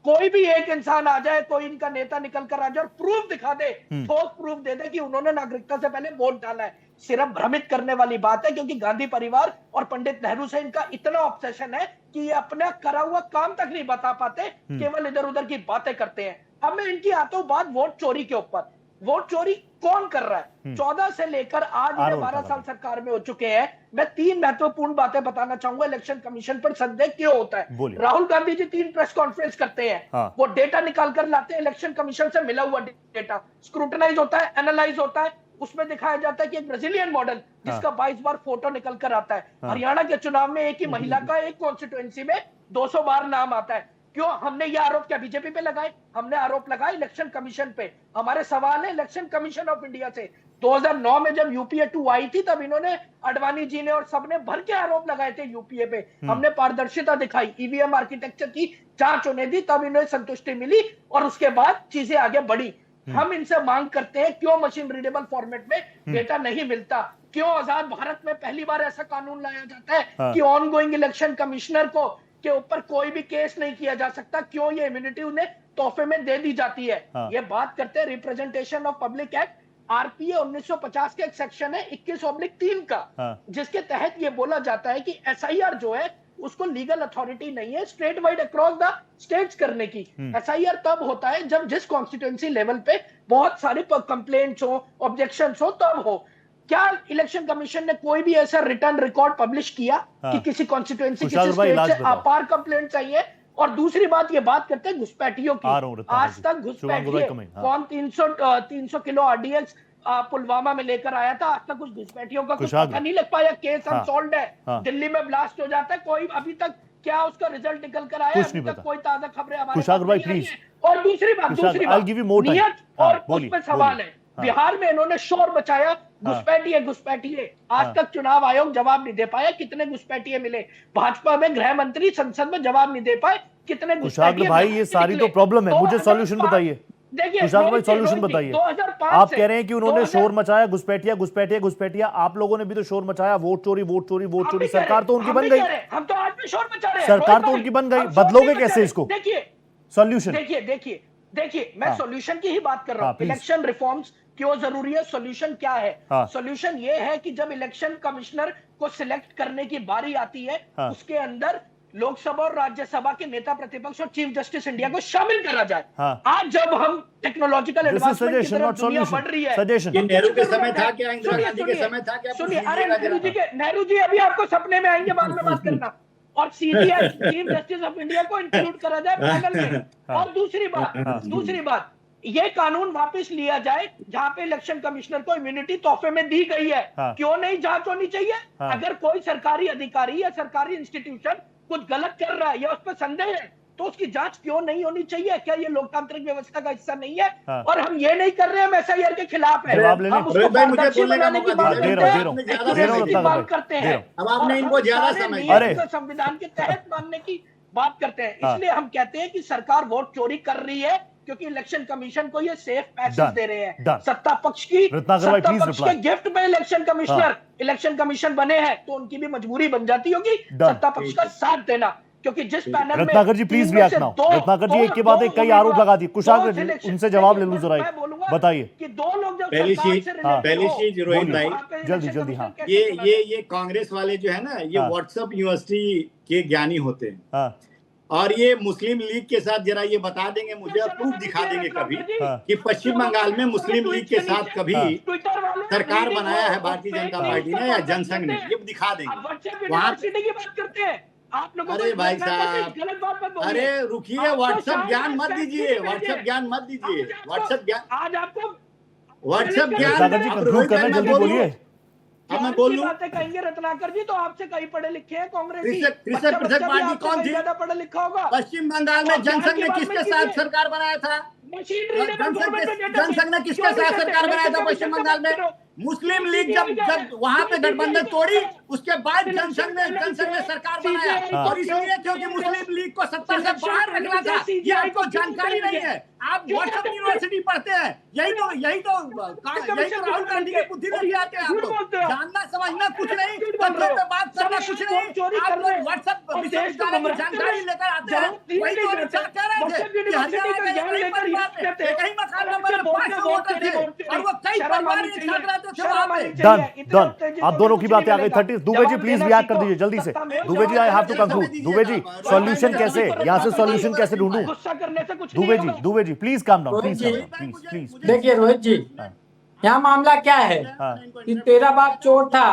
कोई भी एक इंसान आ जाए, कोई इनका नेता निकल कर आ जाए और प्रूफ दिखा दे, ठोस प्रूफ दे दे कि उन्होंने नागरिकता से पहले वोट डाला है, सिर्फ भ्रमित करने वाली बात है। क्योंकि गांधी परिवार और पंडित नेहरू से इनका इतना ऑब्सेशन है कि ये अपना करा हुआ काम तक नहीं बता पाते, केवल इधर उधर की बातें करते हैं। अब मैं इनकी आता हूं बात वोट चोरी के ऊपर। वोट चोरी कौन कर रहा है? 14 से लेकर आज 12 साल सरकार में हो चुके हैं। मैं 3 महत्वपूर्ण बातें बताना चाहूंगा इलेक्शन कमीशन पर संदेह क्यों होता है। राहुल गांधी जी 3 प्रेस कॉन्फ्रेंस करते हैं, वो डेटा निकाल कर लाते हैं, इलेक्शन कमीशन से मिला हुआ डेटा स्क्रूटनाइज होता है, एनालाइज होता है, उसमें दिखाया जाता है कि एक ब्राजीलियन मॉडल जिसका 22 बार फोटो निकल कर आता है। हरियाणा के चुनाव में एक ही महिला का एक कॉन्स्टिट्यूएंसी में 200 बार नाम आता है। क्यों हमने ये आरोप क्या बीजेपी पे लगाए? हमने आरोप लगाए इलेक्शन कमीशन पे। हमारे सवाल है इलेक्शन कमीशन ऑफ इंडिया से। 2009 में जब यूपीए 2 आई थी तब इन्होंने, अडवाणी जी ने और सबने भर के आरोप लगाए थे यूपीए पे। हमने पारदर्शिता दिखाई, ईवीएम आर्किटेक्चर की जांच होने दी, तब इन्हें संतुष्टि मिली और उसके बाद चीजें आगे बढ़ी। हम इनसे मांग करते हैं क्यों मशीन रीडेबल फॉर्मेट में डेटा नहीं मिलता? क्यों आजाद भारत में पहली बार ऐसा कानून लाया जाता है कि ऑन गोइंग इलेक्शन कमिश्नर को के ऊपर कोई भी केस नहीं किया जा सकता? क्यों ये इम्यूनिटी उन्हें तोहफे में दे दी जाती है? ये बात करते हैं representation of public act, RPA 1950 के एक सेक्शन है 21/3 का, जिसके तहत ये बोला जाता है कि एसआईआर जो है उसको लीगल अथॉरिटी नहीं है state wide across the states करने की। एसआईआर तब होता है जब जिस कॉन्स्टिट्यूएंसी लेवल पे बहुत सारे कंप्लेंट्स हो, ऑब्जेक्शंस हो, तब हो। क्या इलेक्शन कमीशन ने कोई भी ऐसा रिटर्न रिकॉर्ड पब्लिश किया कि किसी कॉन्स्टिट्यूएंसी, किसी स्टेट से अपार कंप्लेंट्स आई है? और दूसरी बात, ये बात करते हैं घुसपैठियों की। आज तक घुसपैठिए कौन 300 किलो आरडीएक्स पुलवामा में लेकर आया था? आज तक कुछ घुसपैठियों का कुछ पता नहीं लग पाया, केस अनसॉल्व्ड है। दिल्ली में ब्लास्ट हो जाता है, कोई अभी तक क्या उसका रिजल्ट निकल कर आया? अभी तक कोई ताजा खबरें हमारे पास नहीं आई हैं। और दूसरी बात नियत और उसमें सवाल है, बिहार में इन्होंने शोर मचाया घुसपैठिए। आज तक चुनाव आयोग जवाब नहीं दे पाया कितने घुसपैठिए मिले। भाजपा में गृह मंत्री संसद में जवाब नहीं दे पाए कितने घुसपैठिए। भाई ये सारी तो प्रॉब्लम है, मुझे सॉल्यूशन बताइए। देखिए सॉल्यूशन बताइए। आप कह रहे हैं कि उन्होंने शोर मचाया, घुसपैठिया। आप लोगों ने भी तो शोर मचाया, वोट चोरी। सरकार तो उनकी बन गई, हम तो आज भी शोर मचा रहे हैं। सरकार तो उनकी बन गई, बदलोगे कैसे इसको? देखिए सॉल्यूशन, देखिए मैं सॉल्यूशन की ही बात कर रहा हूँ। इलेक्शन रिफॉर्म्स क्यों जरूरी है, सॉल्यूशन क्या है? सॉल्यूशन ये है कि जब इलेक्शन कमिश्नर को सिलेक्ट करने की बारी आती है, उसके अंदर लोकसभा और राज्यसभा के नेता प्रतिपक्ष और चीफ जस्टिस इंडिया को शामिल करा जाए। आज जब हम टेक्नोलॉजिकल एडवांसमेंट की तरफ दुनिया बढ़ रही है, नेहरू के समय था क्या, इंदिरा गांधी के समय था क्या? सुनिए, अरे नेहरू जी अभी आपको सपने में आएंगे, बाद में बात करना। और CBI chief justice of India को इंक्लूड करा जाए पैनल में। और दूसरी बात ये कानून वापस लिया जाए जहां पे इलेक्शन कमिश्नर को इम्यूनिटी तोहफे में दी गई है। क्यों नहीं जांच होनी चाहिए? अगर कोई सरकारी अधिकारी या सरकारी इंस्टीट्यूशन कुछ गलत कर रहा है या उस पर संदेह है तो उसकी जांच क्यों नहीं होनी चाहिए? क्या ये लोकतांत्रिक व्यवस्था का हिस्सा नहीं है? और हम ये नहीं कर रहे, हम एसआईआर के खिलाफ है। हम उसको पारदर्शी बनाने की बात करते हैं। अब आपने इनको ज्यादा समझ, संविधान के तहत मानने की बात करते हैं। इसलिए हम कहते हैं कि सरकार वोट चोरी कर रही है क्योंकि इलेक्शन कमीशन को ये सेफ पैसेज दे रहे हैं। सत्ता पक्ष के गिफ्ट में इलेक्शन कमीशन बने हैं तो उनकी भी मजबूरी बन जाती होगी सत्ता पक्ष का साथ देना। क्योंकि जिस पैनल में रत्नाकर जी प्लीज रिएक्ट नाउ। रत्नाकर जी एक के बाद एक कई आरोप लगा दिए। कुशाग्र जी उनसे जवाब ले लूं जरा, बताइए। कि 2 लोग जब पहली चीज रोहित भाई जल्दी हाँ, ये कांग्रेस वाले जो है ना, ये व्हाट्सएप यूनिवर्सिटी के ज्ञानी होते हैं। और ये मुस्लिम लीग के साथ जरा ये बता देंगे मुझे, प्रूफ दिखा देंगे कभी कि पश्चिम बंगाल में मुस्लिम लीग के साथ कभी सरकार बनाया है भारतीय जनता पार्टी ने या जनसंघ ने, ये दिखा देंगे वहां की बात करते हैं आप लोगों। अरे भाई साहब, अरे रुकिए, व्हाट्सएप ज्ञान मत दीजिए, व्हाट्सएप ज्ञान मत दीजिए, व्हाट्सएप ज्ञान आज आपको व्हाट्सएप ज्ञान जल्दी बोलिए। अब मैं बोल लूं, बातें कहेंगे रत्नाकर जी तो आपसे कई पढ़े लिखे हैं कांग्रेस पृथक पार्टी कौन थी? ज्यादा पढ़ा लिखा होगा। पश्चिम बंगाल में जनसंघ ने किसके साथ सरकार बनाया था? जनसंघ ने किसके साथ सरकार बनाया था पश्चिम बंगाल में? मुस्लिम लीग जब वहां पे गठबंधन तोड़ी उसके बाद जनसंघ ने सरकार बनाया। और इसलिए क्योंकि मुस्लिम लीग को सत्ता से बाहर रखना था। ये आपको जानकारी नहीं है, आप व्हाट्सएप यूनिवर्सिटी पढ़ते हैं। यही तो राहुल गांधी की बुद्धि लेके आते हैं। आप लोग जानना समझना कुछ नहीं, पत्रों पे बात करना कुछ नहीं, आप लोग व्हाट्सएप विश्वविद्यालय की जानकारी लेकर आते हैं। वही तो अमित शाह कह रहे थे कि हरियाणा में एक ही मकान नंबर 500 वोटर थे और वो कई परिवार एक साथ रहते थे वहां पे। डन। आप दोनों की बातें आ गई 30। दुबे जी प्लीज रिएक्ट कर दीजिए जल्दी से। Dubey ji I have to conclude. Dubey ji solution कैसे, यहाँ से सॉल्यूशन कैसे ढूंढूं? Dubey ji please calm down, please. देखिए रोहित जी, यहाँ मामला क्या है कि तेरा बाप चोर था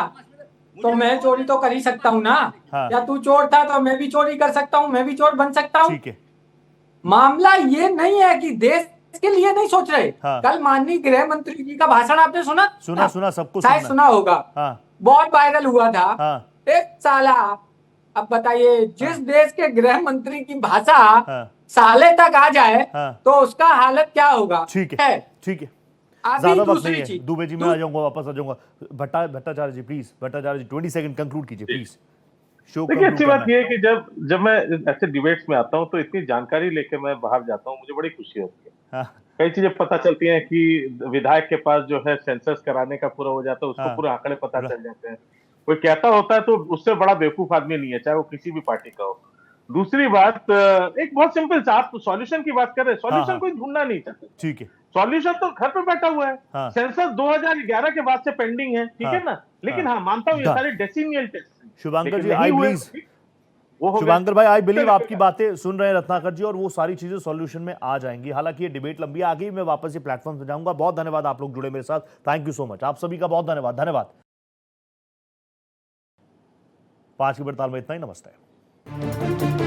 तो मैं चोरी तो कर ही सकता हूँ ना। हाँ। या तू चोर था तो मैं भी चोरी कर सकता हूँ, मैं भी चोर बन सकता हूँ। ठीक है। मामला ये नहीं है कि देश के लिए नहीं सोच रहे। हाँ। कल माननीय गृह मंत्री जी का भाषण आपने सुना? सुना सबको शायद सुना होगा। हाँ। बहुत वायरल हुआ था। हाँ। एक साला, अब बताइए, जिस देश के गृह मंत्री की भाषा हाँ। साले तक आ जाए हाँ। तो उसका हालत क्या होगा? ठीक है, ठीक है। अभी ज्यादा वक्त दूसरी नहीं है, चीज, दुबे जी मैं आ जाऊंगा, वापस आ जाऊंगा। Bhattacharya ji please, Bhattacharya ji 20 second conclude कीजिए प्लीज। देखिए, अच्छी बात यह है कि जब मैं ऐसे डिबेट्स में आता हूँ तो इतनी जानकारी लेके मैं बाहर जाता हूँ, मुझे बड़ी खुशी होती है। हाँ। कई चीजें पता चलती हैं कि विधायक के पास जो है सेंसस कराने का पूरा हो जाता है, उसको हाँ। पूरे आंकड़े पता चल जाते हैं। कोई कहता होता है तो उससे बड़ा बेवकूफ आदमी नहीं है, चाहे वो किसी भी पार्टी का हो। दूसरी बात, एक बहुत सिंपल सा, आप सॉल्यूशन की बात कर रहे हैं, सॉल्यूशन कोई ढूंढना नहीं चाहते। ठीक है। सॉल्यूशन तो घर पे बैठा हुआ है। हाँ। सेंसस 2011 के बाद से पेंडिंग है, ठीक है ना, लेकिन हाँ मानता हूँ ये सारे decennial test. Shubhankar ji, I believe, Shubhankar भाई आई बिलीव आपकी बातें सुन रहे हैं रत्नाकर जी, और वो सारी चीजें सॉल्यूशन में आ जाएंगी। हालांकि ये डिबेट लंबी आ गई, मैं वापस ये प्लेटफॉर्म पे जाऊंगा। बहुत धन्यवाद आप लोग जुड़े मेरे साथ, थैंक यू सो मच, आप सभी का बहुत धन्यवाद। 5 की पड़ताल में इतना ही, नमस्ते।